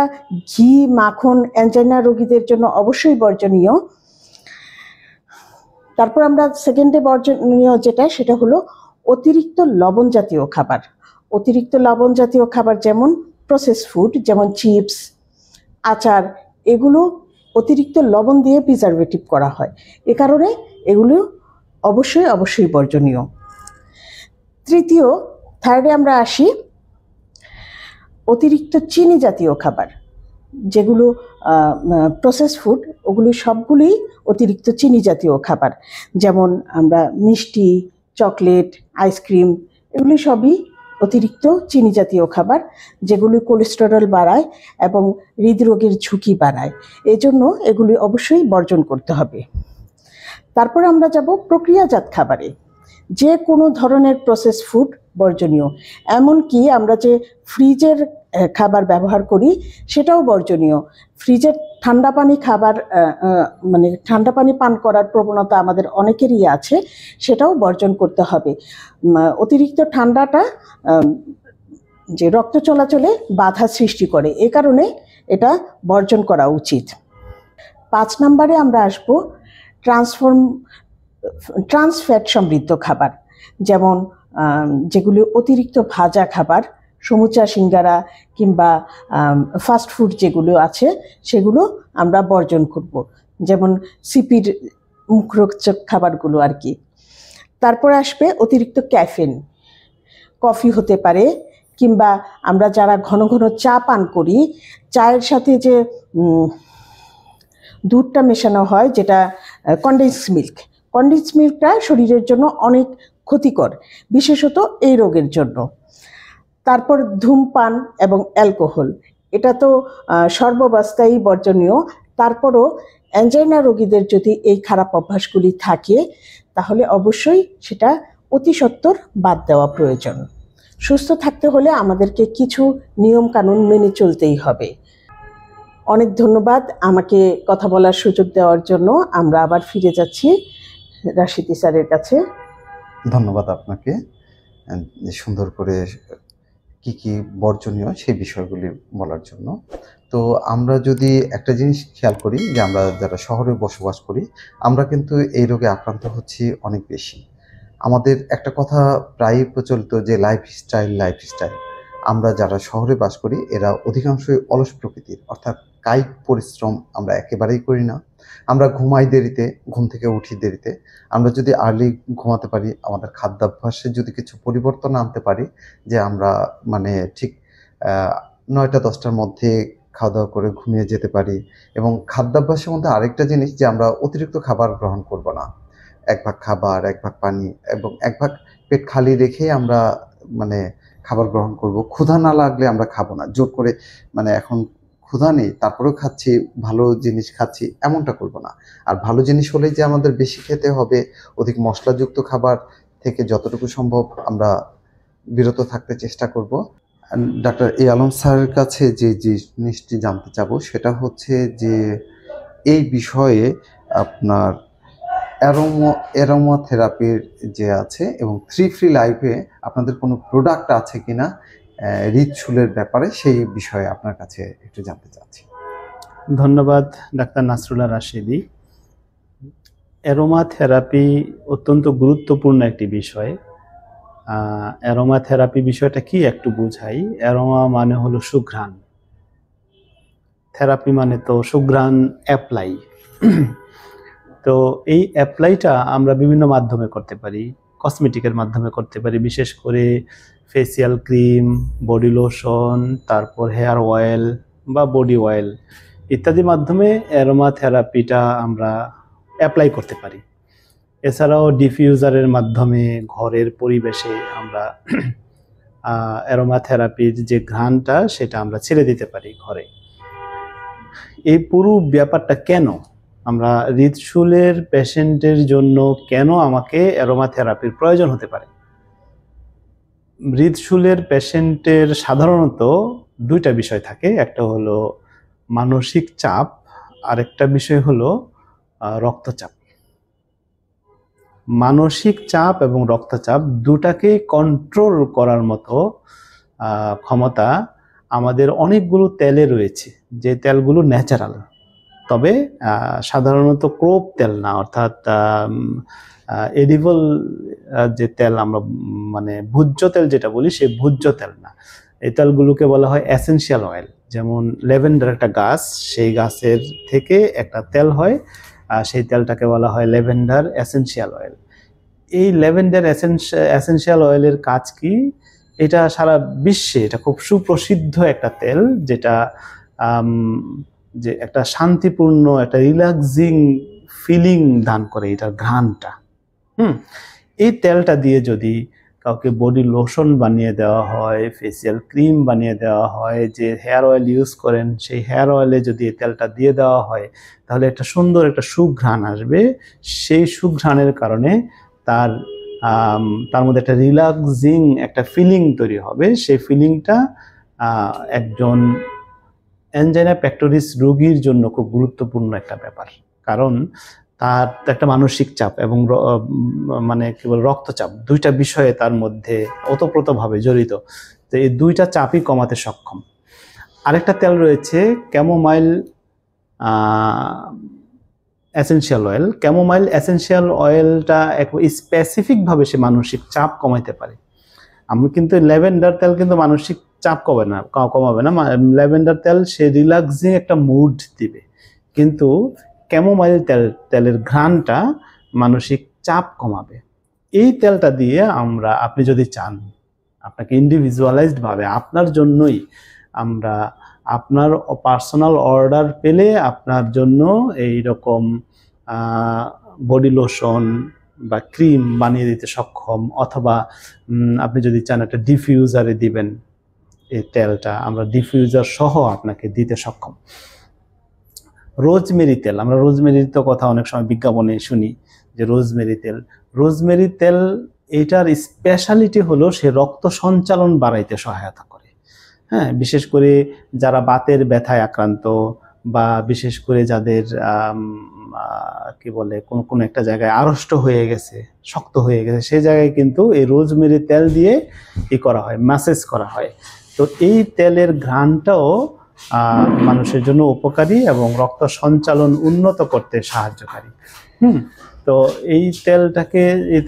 ঘি, মাখন অ্যানজাইনা রোগীদের জন্য অবশ্যই বর্জনীয়। তারপর আমরা সেকেন্ডে বর্জনীয় যেটা সেটা হলো অতিরিক্ত লবণ জাতীয় খাবার। অতিরিক্ত লবণ জাতীয় খাবার যেমন প্রসেস ফুড, যেমন চিপস, আচার, এগুলো অতিরিক্ত লবণ দিয়ে প্রিজারভেটিভ করা হয়, এ কারণে এগুলো অবশ্যই বর্জনীয়। থার্ডে আমরা আসি অতিরিক্ত চিনি জাতীয় খাবার, যেগুলো প্রসেস ফুড, ওগুলি সবগুলি অতিরিক্ত চিনি জাতীয় খাবার। যেমন আমরা মিষ্টি, চকলেট, আইসক্রিম, এগুলি সবই অতিরিক্ত চিনি জাতীয় খাবার, যেগুলি কোলেস্টেরল বাড়ায় এবং হৃদরোগের ঝুঁকি বাড়ায়। এই জন্য এগুলি অবশ্যই বর্জন করতে হবে। তারপরে আমরা যাব প্রক্রিয়াজাত খাবারে। যে কোনো ধরনের প্রসেস ফুড বর্জনীয়। এমনকি আমরা যে ফ্রিজের খাবার ব্যবহার করি সেটাও বর্জনীয়। ফ্রিজের ঠান্ডা পানি খাবার মানে ঠান্ডা পানি পান করার প্রবণতা আমাদের অনেকেরই আছে, সেটাও বর্জন করতে হবে। অতিরিক্ত ঠান্ডাটা যে রক্ত চলাচলে বাধা সৃষ্টি করে, এ কারণে এটা বর্জন করা উচিত। 5 নম্বরে আমরা আসবো ট্রান্স ফ্যাট সমৃদ্ধ খাবার, যেমন যেগুলি অতিরিক্ত ভাজা খাবার, সমুচা সিঙ্গারা কিংবা ফাস্ট ফুড যেগুলো আছে সেগুলো আমরা বর্জন করব, যেমন সিপির মুখরোচক খাবারগুলো আর কি। তারপর আসবে অতিরিক্ত ক্যাফেন, কফি হতে পারে, কিংবা আমরা যারা ঘন ঘন চা পান করি, চায়ের সাথে যে দুধটা মেশানো হয় যেটা কনডেন্স মিল্কটা শরীরের জন্য অনেক ক্ষতিকর, বিশেষত এই রোগের জন্য। তারপর ধূমপান এবং অ্যালকোহল, এটা তো সর্বাবস্থায় বর্জনীয়। তারপরও অ্যাঞ্জাইনা রোগীদের যদি এই খারাপ অভ্যাসগুলি থাকে তাহলে অবশ্যই সেটা অতি সত্বর বাদ দেওয়া প্রয়োজন। সুস্থ থাকতে হলে আমাদেরকে কিছু নিয়ম কানুন মেনে চলতেই হবে। অনেক ধন্যবাদ আমাকে কথা বলার সুযোগ দেওয়ার জন্য। আমরা আবার ফিরে যাচ্ছি রাশিদি স্যারের কাছে। ধন্যবাদ আপনাকে সুন্দর করে কি কি বর্জনীয় সেই বিষয়গুলি বলার জন্য। তো আমরা যদি একটা জিনিস খেয়াল করি যে আমরা যারা শহরে বসবাস করি আমরা কিন্তু এই রোগে আক্রান্ত হচ্ছি অনেক বেশি। আমাদের একটা কথা প্রায়ই প্রচলিত যে লাইফস্টাইল। আমরা যারা শহরে বাস করি এরা অধিকাংশই অলস প্রকৃতির, অর্থাৎ কায়িক পরিশ্রম আমরা একেবারেই করি না। আমরা ঘুমাই দেরিতে, ঘুম থেকে উঠি দেরিতে। আমরা যদি আর্লি ঘুমাতে পারি, আমাদের খাদ্যাভ্যাসে যদি কিছু পরিবর্তন আনতে পারি, যে আমরা মানে ঠিক 9টা-10টার মধ্যে খাওয়া দাওয়া করে ঘুমিয়ে যেতে পারি। এবং খাদ্যাভ্যাসের মধ্যে আরেকটা জিনিস যে আমরা অতিরিক্ত খাবার গ্রহণ করব না। 1 ভাগ খাবার, 1 ভাগ পানি এবং 1 ভাগ পেট খালি রেখেই আমরা মানে খাবার গ্রহণ করব। ক্ষুধা না লাগলে আমরা খাবো না। জোর করে মানে এখন ক্ষুধা নেই তারপরেও খাচ্ছি, ভালো জিনিস খাচ্ছি, এমনটা করব না। আর ভালো জিনিস হলেই যে আমাদের বেশি খেতে হবে, অধিক মশলাযুক্ত খাবার থেকে যতটুকু সম্ভব আমরা বিরত থাকতে চেষ্টা করব। ডাক্তার এ আলম স্যারের কাছে যে জিনিসটি জানতে চাবো সেটা হচ্ছে যে এই বিষয়ে আপনার অ্যারোমা থেরাপির যে আছে এবং 3 ফ্রি লাইফে আপনাদের কোনো প্রোডাক্ট আছে কিনা হৃদশুলের ব্যাপারে, সেই বিষয়ে আপনার কাছে একটু জানতে চাচ্ছি। ধন্যবাদ doctor Nasrullah Rashedi. Aroma therapy অত্যন্ত গুরুত্বপূর্ণ একটি বিষয়। অ্যারোমা থেরাপি বিষয়টা কি একটু বুঝাই। অ্যারোমা মানে হলো সুঘ্রাণ, থেরাপি মানে তো সুঘ্রাণ অ্যাপ্লাই। তো এই অ্যাপ্লাইটা আমরা বিভিন্ন মাধ্যমে করতে পারি। কসমেটিকের মাধ্যমে করতে পারি, বিশেষ করে ফেসিয়াল ক্রিম, বডি লোশন, তারপর হেয়ার অয়েল বা বডি অয়েল ইত্যাদি মাধ্যমে অ্যারোমা থেরাপিটা আমরা অ্যাপ্লাই করতে পারি। এছাড়াও ডিফিউজারের মাধ্যমে ঘরের পরিবেশে আমরা অ্যারোমা থেরাপির যে ঘ্রাণটা সেটা আমরা ছেড়ে দিতে পারি ঘরে। এই পুরো ব্যাপারটা কেন, আমরা হৃদশুলের পেশেন্টের জন্য কেন আমাকে অ্যারোমা থেরাপির প্রয়োজন হতে পারে? হৃদশুলের পেশেন্টের সাধারণত 2টা বিষয় থাকে, একটা হলো মানসিক চাপ, আরেকটা বিষয় হলো রক্তচাপ। মানসিক চাপ এবং রক্তচাপ দুটাকেই কন্ট্রোল করার মতো ক্ষমতা আমাদের অনেকগুলো তেলে রয়েছে, যে তেলগুলো ন্যাচারাল, তবে সাধারণত ক্রোপ তেল না, অর্থাৎ এডিবল যে তেল আমরা মানে ভোজ্য তেল যেটা বলি, সেই ভোজ্য তেল না। এই তেলগুলোকে বলা হয় এসেনশিয়াল অয়েল। যেমন লেভেন্ডার একটা গাছ, সেই গাছের থেকে একটা তেল হয়, সেই তেলটাকে বলা হয় লেভেন্ডার এসেনশিয়াল অয়েল। এই লেভেন্ডার এসেনশিয়াল অয়েলের কাজ কি? এটা সারা বিশ্বে এটা খুব সুপ্রসিদ্ধ একটা তেল, যেটা যে একটা শান্তিপূর্ণ, একটা রিল্যাক্সিং ফিলিং দান করে এটার ঘ্রাণটা। এই তেলটা দিয়ে যদি কাউকে বডি লোশন বানিয়ে দেওয়া হয়, ফেসিয়াল ক্রিম বানিয়ে দেওয়া হয়, যে হেয়ার অয়েল ইউজ করেন সেই হেয়ার অয়েলে যদি এই তেলটা দিয়ে দেওয়া হয়, তাহলে একটা সুন্দর একটা সুঘ্রাণ আসবে। সেই সুঘ্রাণের কারণে তার মধ্যে একটা রিল্যাক্সিং একটা ফিলিং তৈরি হবে। সেই ফিলিংটা একজন অ্যানজাইনা পেক্টোরিস রোগীর জন্য খুব গুরুত্বপূর্ণ একটা ব্যাপার, কারণ তার একটা মানসিক চাপ এবং মানে কেবল রক্তচাপ, 2টা বিষয়ে তার মধ্যে ওতপ্রোতভাবে জড়িত। তো এই 2টা চাপই কমাতে সক্ষম। আরেকটা তেল রয়েছে chamomile essential oil. Chamomile essential অয়েলটা স্পেসিফিকভাবে সে মানসিক চাপ কমাইতে পারে। আমি কিন্তু ল্যাভেন্ডার তেল কিন্তু মানসিক চাপ কমাবে না। ল্যাভেন্ডার তেল সে রিল্যাক্সিং একটা মুড দিবে, কিন্তু ক্যামোমাইল তেলের ঘ্রাণটা মানসিক চাপ কমাবে। এই তেলটা দিয়ে আপনি যদি চান, আপনাকে ইন্ডিভিজুয়ালাইজড ভাবে আপনার জন্যই আমরা আপনার পার্সোনাল অর্ডার পেলে আপনার জন্য এই রকম বডি লোশন বা ক্রিম বানিয়ে দিতে সক্ষম, অথবা আপনি যদি চান একটা ডিফিউজারে দিবেন এই তেলটা, আমরা ডিফিউজার সহ আপনাকে দিতে সক্ষম। রোজমেরি তেল, আমরা রোজমেরির তো কথা অনেক সময় বিজ্ঞাপনে শুনি যে রোজমেরি তেল এটার স্পেশালিটি হলো সে রক্ত সঞ্চালন বাড়াইতে সহায়তা করে। হ্যাঁ, বিশেষ করে যারা বাতের ব্যথায় আক্রান্ত, বা বিশেষ করে যাদের কি বলে কোন একটা জায়গায় আড়ষ্ট হয়ে গেছে, শক্ত হয়ে গেছে, সেই জায়গায় কিন্তু এই রোজমেরি তেল দিয়ে করা হয়, ম্যাসেজ করা হয়। তো এই তেলের ঘ্রাণটাও মানুষের জন্য উপকারী এবং রক্ত সঞ্চালন উন্নত করতে সাহায্যকারী। তো এই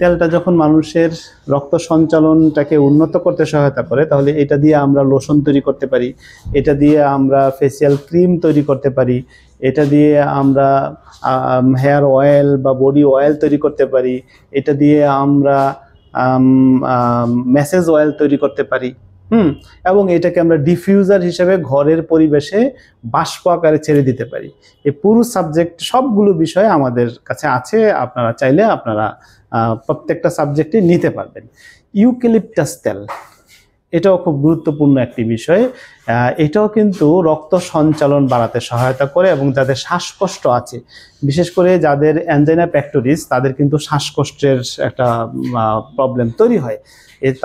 তেলটা যখন মানুষের রক্ত সঞ্চালনটাকে উন্নত করতে সহায়তা করে, তাহলে এটা দিয়ে আমরা লোশন তৈরি করতে পারি, এটা দিয়ে আমরা ফেসিয়াল ক্রিম তৈরি করতে পারি, এটা দিয়ে আমরা হেয়ার অয়েল বা বডি অয়েল তৈরি করতে পারি, এটা দিয়ে আমরা ম্যাসেজ অয়েল তৈরি করতে পারি। এবং এটাকে আমরা ডিফিউজার হিসেবে ঘরের পরিবেশে বাষ্প আকারে ছেড়ে দিতে পারি। এই পুরো সাবজেক্ট সবগুলো বিষয় আমাদের কাছে আছে, আপনারা চাইলে আপনারা প্রত্যেকটা সাবজেক্টে নিতে পারবেন। ইউক্যালিপটাস তেল, এটাও খুব গুরুত্বপূর্ণ একটি বিষয়। এটাও কিন্তু রক্ত সঞ্চালন বাড়াতে সহায়তা করে, এবং যাদের শ্বাসকষ্ট আছে, বিশেষ করে যাদের অ্যানজাইনা পেক্টোরিস, তাদের কিন্তু শ্বাসকষ্টের একটা প্রবলেম তৈরি হয়।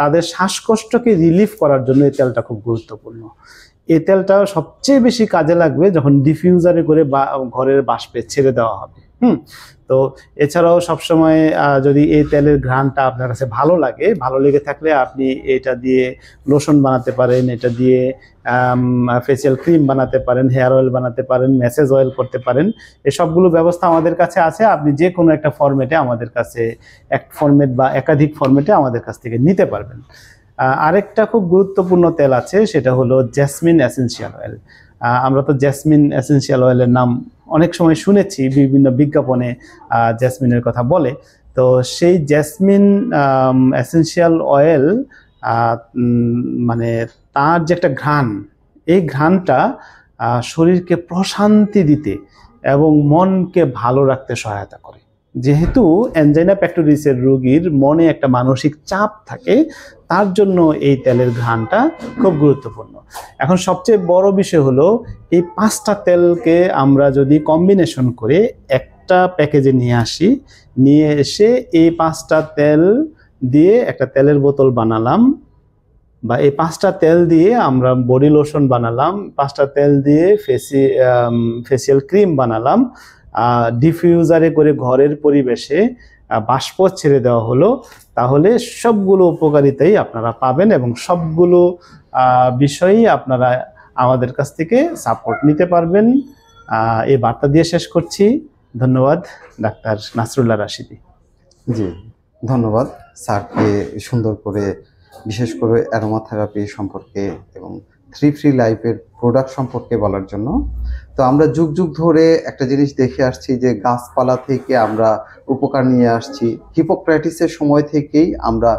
তাদের শ্বাসকষ্টকে রিলিফ করার জন্য এই তেলটা খুব গুরুত্বপূর্ণ। এই তেলটা সবচেয়ে বেশি কাজে লাগবে যখন ডিফিউজারে করে বা ঘরের বাষ্পে ছেড়ে দেওয়া হবে। তো এছাড়াও সবসময় যদি এই তেলের ঘ্রাণটা আপনার কাছে ভালো লেগে থাকলে আপনি এটা দিয়ে লোশন বানাতে পারেন, এটা দিয়ে ফেসিয়াল ক্রিম বানাতে পারেন, হেয়ার অয়েল বানাতে পারেন, ম্যাসেজ অয়েল করতে পারেন। এসবগুলো ব্যবস্থা আমাদের কাছে আছে। আপনি যে কোনো একটা ফরম্যাটে আমাদের কাছে, এক ফরম্যাট বা একাধিক ফরম্যাটে আমাদের কাছ থেকে নিতে পারবেন। আরেকটা খুব গুরুত্বপূর্ণ তেল আছে, সেটা হলো জেসমিন এসেনশিয়াল অয়েল। আমরা তো জেসমিন এসেনশিয়াল অয়েলের নাম অনেক সময় শুনেছি, বিভিন্ন বিজ্ঞাপনে জেসমিনের কথা বলে। তো সেই জেসমিন এসেনশিয়াল অয়েল মানে তার যে একটা ঘ্রাণ, এই ঘ্রাণটা শরীরকে প্রশান্তি দিতে এবং মনকে ভালো রাখতে সহায়তা করে। যেহেতু অ্যানজাইনা পেক্টোরিসের রোগীর মনে একটা মানসিক চাপ থাকে, তার জন্য এই তেলের ঘ্রাণটা খুব গুরুত্বপূর্ণ। এখন সবচেয়ে বড় বিষয় হলো এই 5টা তেলকে আমরা যদি কম্বিনেশন করে একটা প্যাকেজে নিয়ে এসে এই 5টা তেল দিয়ে একটা তেলের বোতল বানালাম, বা এই 5টা তেল দিয়ে আমরা বডি লোশন বানালাম, 5টা তেল দিয়ে ফেসিয়াল ক্রিম বানালাম, ডিফিউজারে করে ঘরের পরিবেশে বাষ্প ছেড়ে দেওয়া হলো, তাহলে সবগুলো উপকারিতাই আপনারা পাবেন, এবং সবগুলো বিষয়ই আপনারা আমাদের কাছ থেকে সাপোর্ট নিতে পারবেন। এই বার্তা দিয়ে শেষ করছি। ধন্যবাদ, ডাক্তার নাসরুল্লাহ রাশিদি। জি, ধন্যবাদ স্যারকে সুন্দর করে, বিশেষ করে অ্যারোমা থেরাপি সম্পর্কে এবং 3 লাইফের প্রোডাক্ট সম্পর্কে বলার জন্য। তো আমরা যুগ যুগ ধরে একটা জিনিস দেখে আসছি যে গাছপালা থেকে আমরা উপকার নিয়ে আসছি। হিপোক্রেটিসের সময় থেকেই আমরা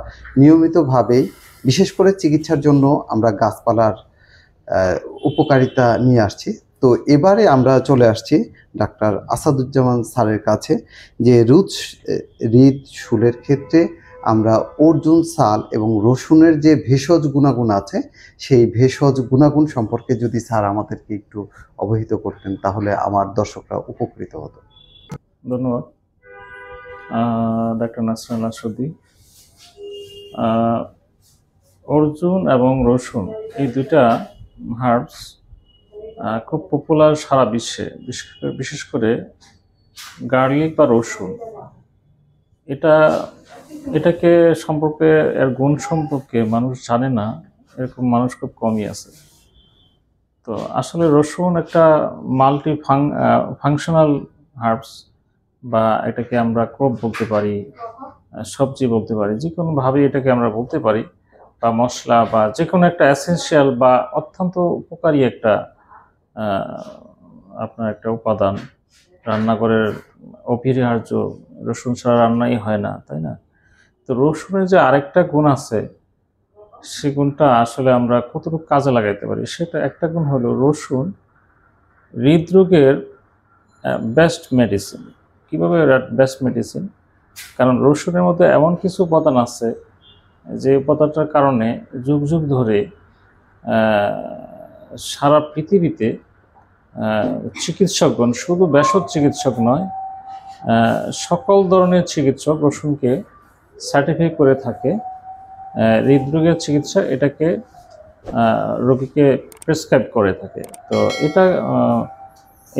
নিয়মিতভাবেই, বিশেষ করে চিকিৎসার জন্য আমরা গাছপালার উপকারিতা নিয়ে আসছি। তো এবারে আমরা চলে আসছি ডাক্তার আসাদুজ্জামান স্যারের কাছে, যে হৃদ শুলের ক্ষেত্রে আমরা অর্জুন সাল এবং রসুনের যে ভেষজ গুণাগুণ আছে, সেই ভেষজ গুণাগুণ সম্পর্কে যদি স্যার আমাদেরকে একটু অবহিত করতেন, তাহলে আমার দর্শকরা উপকৃত হতো। ধন্যবাদ ডাক্তার নাসরুল্লাহ রাশিদি। অর্জুন এবং রসুন, এই দুইটা হার্বস খুব পপুলার সারা বিশ্বে, বিশেষ করে গার্লিক বা রসুন। এটাকে সম্পর্কে, এর গুণ সম্পর্কে মানুষ জানে না, এরকম মানুষ খুব কমই আছে। তো আসলে রসুন একটা ফাংশনাল হার্বস, বা এটাকে আমরা ক্রপ বলতে পারি, সবজি বলতে পারি, যে কোনোভাবে এটাকে আমরা বলতে পারি, বা মশলা বা যে কোনো একটা এসেনশিয়াল বা অত্যন্ত উপকারী একটা আপনার একটা উপাদান, রান্নাঘরের অপরিহার্য। রসুন ছাড়া রান্নাই হয় না, তাই না? তো রসুনের যে আরেকটা গুণ আছে, সে গুণটা আসলে আমরা কতটুকু কাজে লাগাইতে পারি, সেটা একটা গুণ হলো রসুন হৃদরোগের বেস্ট মেডিসিন। কীভাবে বেস্ট মেডিসিন? কারণ রসুনের মধ্যে এমন কিছু উপাদান আছে যে উপাদানটার কারণে যুগ যুগ ধরে সারা পৃথিবীতে চিকিৎসকগণ, শুধু ভেষজ চিকিৎসক নয়, সকল ধরনের চিকিৎসক রসুনকে সার্টিফাই করে থাকে হৃদরোগের চিকিৎসা, এটাকে রোগীকে প্রেসক্রাইব করে থাকে। তো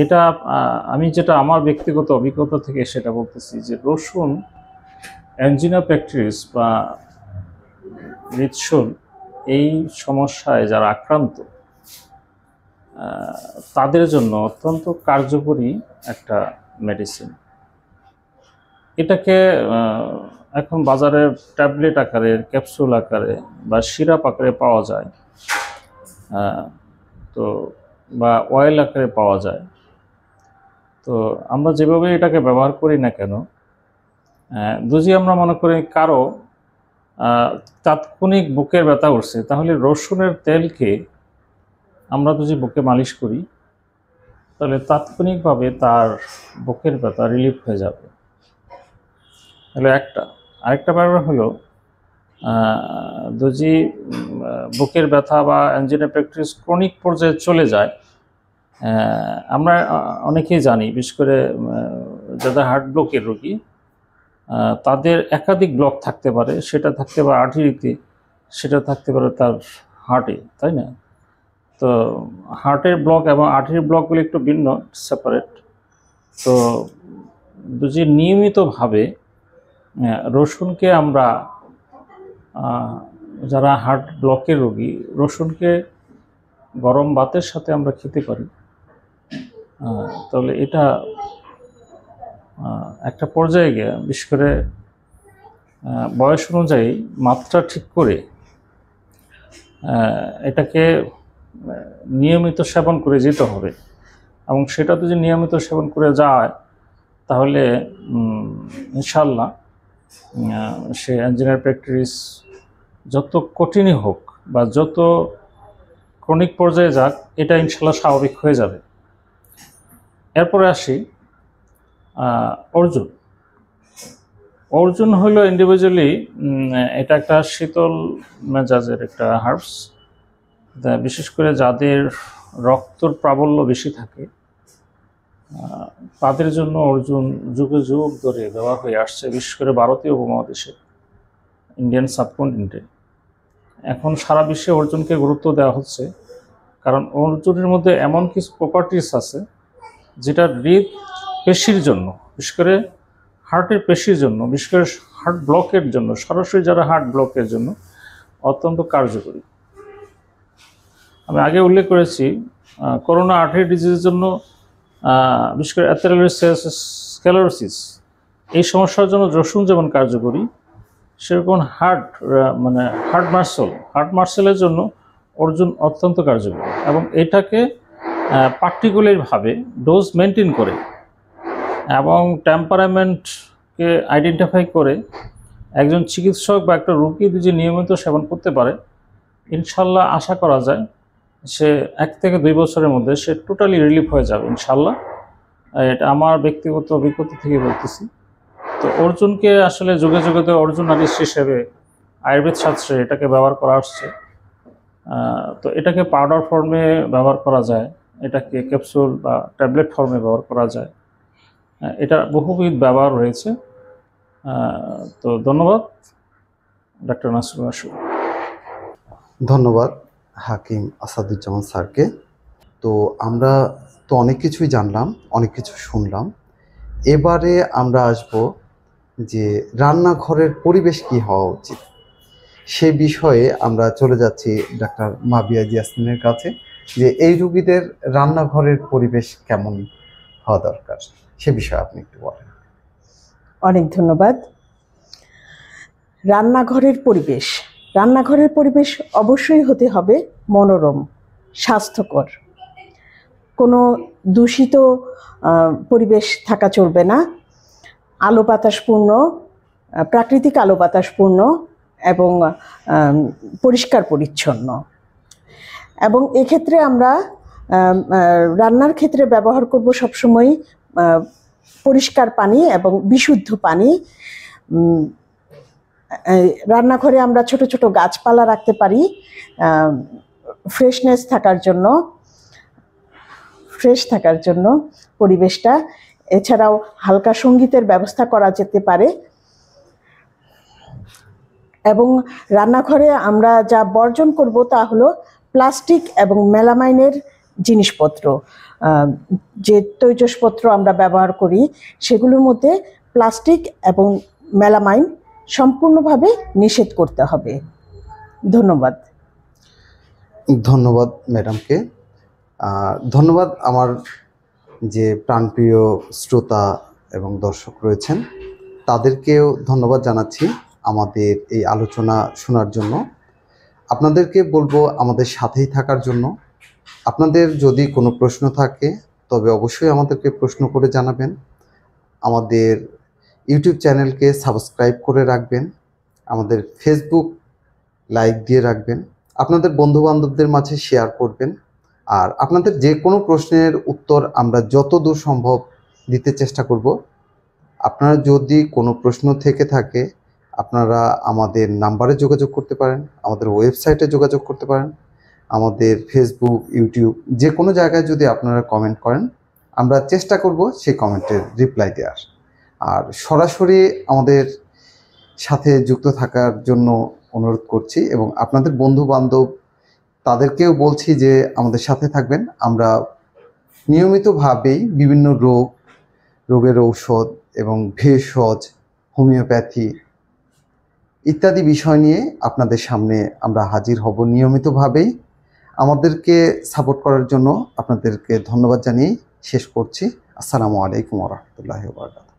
এটা আমি যেটা আমার ব্যক্তিগত অভিজ্ঞতা থেকে সেটা বলতেছি যে রসুন অ্যাঞ্জিনা পেক্টরিস বা হৃদশূল এই সমস্যায় যারা আক্রান্ত তাদের জন্য অত্যন্ত কার্যকরী একটা মেডিসিন। এটাকে এখন বাজারে ট্যাবলেট আকারে, ক্যাপসুল আকারে বা সিরাপ আকারে পাওয়া যায়, তো বা অয়েল আকারে পাওয়া যায়। তো আমরা যেভাবে এটাকে ব্যবহার করি না কেন, যদি আমরা মনে করি কারো তাৎক্ষণিক বুকের ব্যথা উঠছে, তাহলে রসুনের তেলকে আমরা যদি বুকে মালিশ করি, তাহলে তাৎক্ষণিকভাবে তার বুকের ব্যথা রিলিফ হয়ে যাবে। তাহলে আরেকটা ব্যাপার হলো, যদি বুকের ব্যথা বা অ্যাঞ্জিনা পেক্টরিস ক্রনিক পর্যায়ে চলে যায়, আমরা অনেকেই জানি, বিশেষ করে যাদের হার্ট ব্লকের রোগী, তাদের একাধিক ব্লক থাকতে পারে। সেটা থাকতে পারে আর্টারিতে, সেটা থাকতে পারে তার হার্টে, তাই না? তো হার্টের ব্লক এবং আর্টারি ব্লকগুলি একটু ভিন্ন, সেপারেট। তো যদি নিয়মিতভাবে রসুনকে আমরা, যারা হার্ট ব্লকের রোগী, রসুনকে গরম ভাতের সাথে আমরা খেতে পারি, তাহলে এটা একটা পর্যায়ে গিয়ে, বিশেষ করে বয়স অনুযায়ী মাত্রা ঠিক করে এটাকে নিয়মিত সেবন করে যেতে হবে। এবং সেটা যদি নিয়মিত সেবন করে যায়, তাহলে ইনশাল্লাহ সে অ্যাঞ্জিনা পেক্টরিস যত কঠিনই হোক বা যত ক্রনিক পর্যায়ে যাক, এটা ইনশাল্লাহ স্বাভাবিক হয়ে যাবে। এরপরে আসি অর্জুন। অর্জুন হলো ইন্ডিভিজুয়ালি এটা একটা শীতল মেজাজের একটা হার্বস। বিশেষ করে যাদের রক্তর প্রাবল্য বেশি থাকে, তাদের জন্য অর্জুন যুগে যুগ ধরে ব্যবহার হয়ে আসছে, বিশেষ করে ভারতীয় উপমহাদেশে, ইন্ডিয়ান সাবকন্টিনেন্টে। এখন সারা বিশ্বে অর্জুনকে গুরুত্ব দেওয়া হচ্ছে, কারণ অর্জুনের মধ্যে এমন কিছু প্রপার্টিস আছে যেটা হৃদ পেশির জন্য, বিশেষ করে হার্টের পেশির জন্য, বিশেষ করে হার্ট ব্লকের জন্য, সরাসরি যারা হার্ট ব্লকের জন্য অত্যন্ত কার্যকরী। আমি আগে উল্লেখ করেছি করোনা আর্টারি ডিজিজের জন্য, বিশেষ করে অ্যাথেরোস্ক্লেরোসিস এই সমস্যার জন্য রসুন যেমন কার্যকরী, সেরকম হার্ট মার্সেলের জন্য অর্জুন অত্যন্ত কার্যকরী। এবং এটাকে পার্টিকুলারভাবে ডোজ মেনটেন করে এবং টেম্পারামেন্টকে আইডেন্টিফাই করে একজন চিকিৎসক বা একটা রোগী যদি নিয়মিত সেবন করতে পারে, ইনশাল্লাহ আশা করা যায় সে 1 থেকে 2 বছরের মধ্যে সে টোটালি রিলিফ হয়ে যাবে ইনশাল্লাহ। এটা আমার ব্যক্তিগত অভিজ্ঞতা থেকে বলতেছি। তো অর্জুনকে আসলে যুগে যুগে তো অর্জুন আদিশ হিসেবে আয়ুর্বেদ শাস্ত্রে এটাকে ব্যবহার করা আসছে। তো এটাকে পাউডার ফর্মে ব্যবহার করা যায়, এটাকে ক্যাপসুল বা ট্যাবলেট ফর্মে ব্যবহার করা যায়, এটা বহুবিধ ব্যবহার রয়েছে। তো ধন্যবাদ ডক্টর নাসরুল্লাহ শুভ। ধন্যবাদ হাকিম আসাদুজ্জামান স্যারকে। তো আমরা তো অনেক কিছুই জানলাম, অনেক কিছু শুনলাম। এবারে আমরা আসব যে রান্নাঘরের পরিবেশ কি হওয়া উচিত, সে বিষয়ে আমরা চলে যাচ্ছি ডাক্তার মাবিয়া ইয়াসমিনের কাছে, যে এই রোগীদের রান্নাঘরের পরিবেশ কেমন হওয়া দরকার, সে বিষয়ে আপনি একটু বলেন। অনেক ধন্যবাদ। রান্নাঘরের পরিবেশ অবশ্যই হতে হবে মনোরম, স্বাস্থ্যকর। কোনো দূষিত পরিবেশ থাকা চলবে না। আলো বাতাসপূর্ণ, প্রাকৃতিক আলো বাতাসপূর্ণ এবং পরিষ্কার পরিচ্ছন্ন। এবং এক্ষেত্রে আমরা রান্নার ক্ষেত্রে ব্যবহার করব সবসময় পরিষ্কার পানি এবং বিশুদ্ধ পানি। রান্নাঘরে আমরা ছোট ছোট গাছপালা রাখতে পারি ফ্রেশ থাকার জন্য পরিবেশটা। এছাড়াও হালকা সঙ্গীতের ব্যবস্থা করা যেতে পারে। এবং রান্নাঘরে আমরা যা বর্জন করব তা হলো প্লাস্টিক এবং মেলামাইনের জিনিসপত্র। যে তৈজসপত্র আমরা ব্যবহার করি সেগুলোর মধ্যে প্লাস্টিক এবং মেলামাইন সম্পূর্ণভাবে নিষেধ করতে হবে। ধন্যবাদ। ধন্যবাদ ম্যাডামকে। ধন্যবাদ আমার যে প্রাণপ্রিয় শ্রোতা এবং দর্শক রয়েছেন, তাদেরকেও ধন্যবাদ জানাচ্ছি আমাদের এই আলোচনা শোনার জন্য। আপনাদেরকে বলবো আমাদের সাথেই থাকার জন্য। আপনাদের যদি কোনো প্রশ্ন থাকে তবে অবশ্যই আমাদেরকে প্রশ্ন করে জানাবেন। আমাদের ইউটিউব চ্যানেলকে সাবস্ক্রাইব করে রাখবেন, আমাদের ফেসবুক লাইক দিয়ে রাখবেন, আপনাদের বন্ধুবান্ধবদের মাঝে শেয়ার করবেন। আর আপনাদের যে কোনো প্রশ্নের উত্তর আমরা যতদূর সম্ভব দিতে চেষ্টা করব। আপনারা যদি কোনো প্রশ্ন থেকে থাকে আপনারা আমাদের নাম্বারে যোগাযোগ করতে পারেন, আমাদের ওয়েবসাইটে যোগাযোগ করতে পারেন, আমাদের ফেসবুক, ইউটিউব যে কোনো জায়গায় যদি আপনারা কমেন্ট করেন আমরা চেষ্টা করব সেই কমেন্টের রিপ্লাই দেওয়ার। আর সরাসরি আমাদের সাথে যুক্ত থাকার জন্য অনুরোধ করছি এবং আপনাদের বন্ধু বান্ধব তাদেরকেও বলছি যে আমাদের সাথে থাকবেন। আমরা নিয়মিতভাবেই বিভিন্ন রোগের ঔষধ এবং ভেষজ, হোমিওপ্যাথি ইত্যাদি বিষয় নিয়ে আপনাদের সামনে আমরা হাজির হব নিয়মিতভাবেই। আমাদেরকে সাপোর্ট করার জন্য আপনাদেরকে ধন্যবাদ জানিয়ে শেষ করছি। আসসালামু আলাইকুম ওয়া রাহমাতুল্লাহি ওয়া বারাকাতুহু।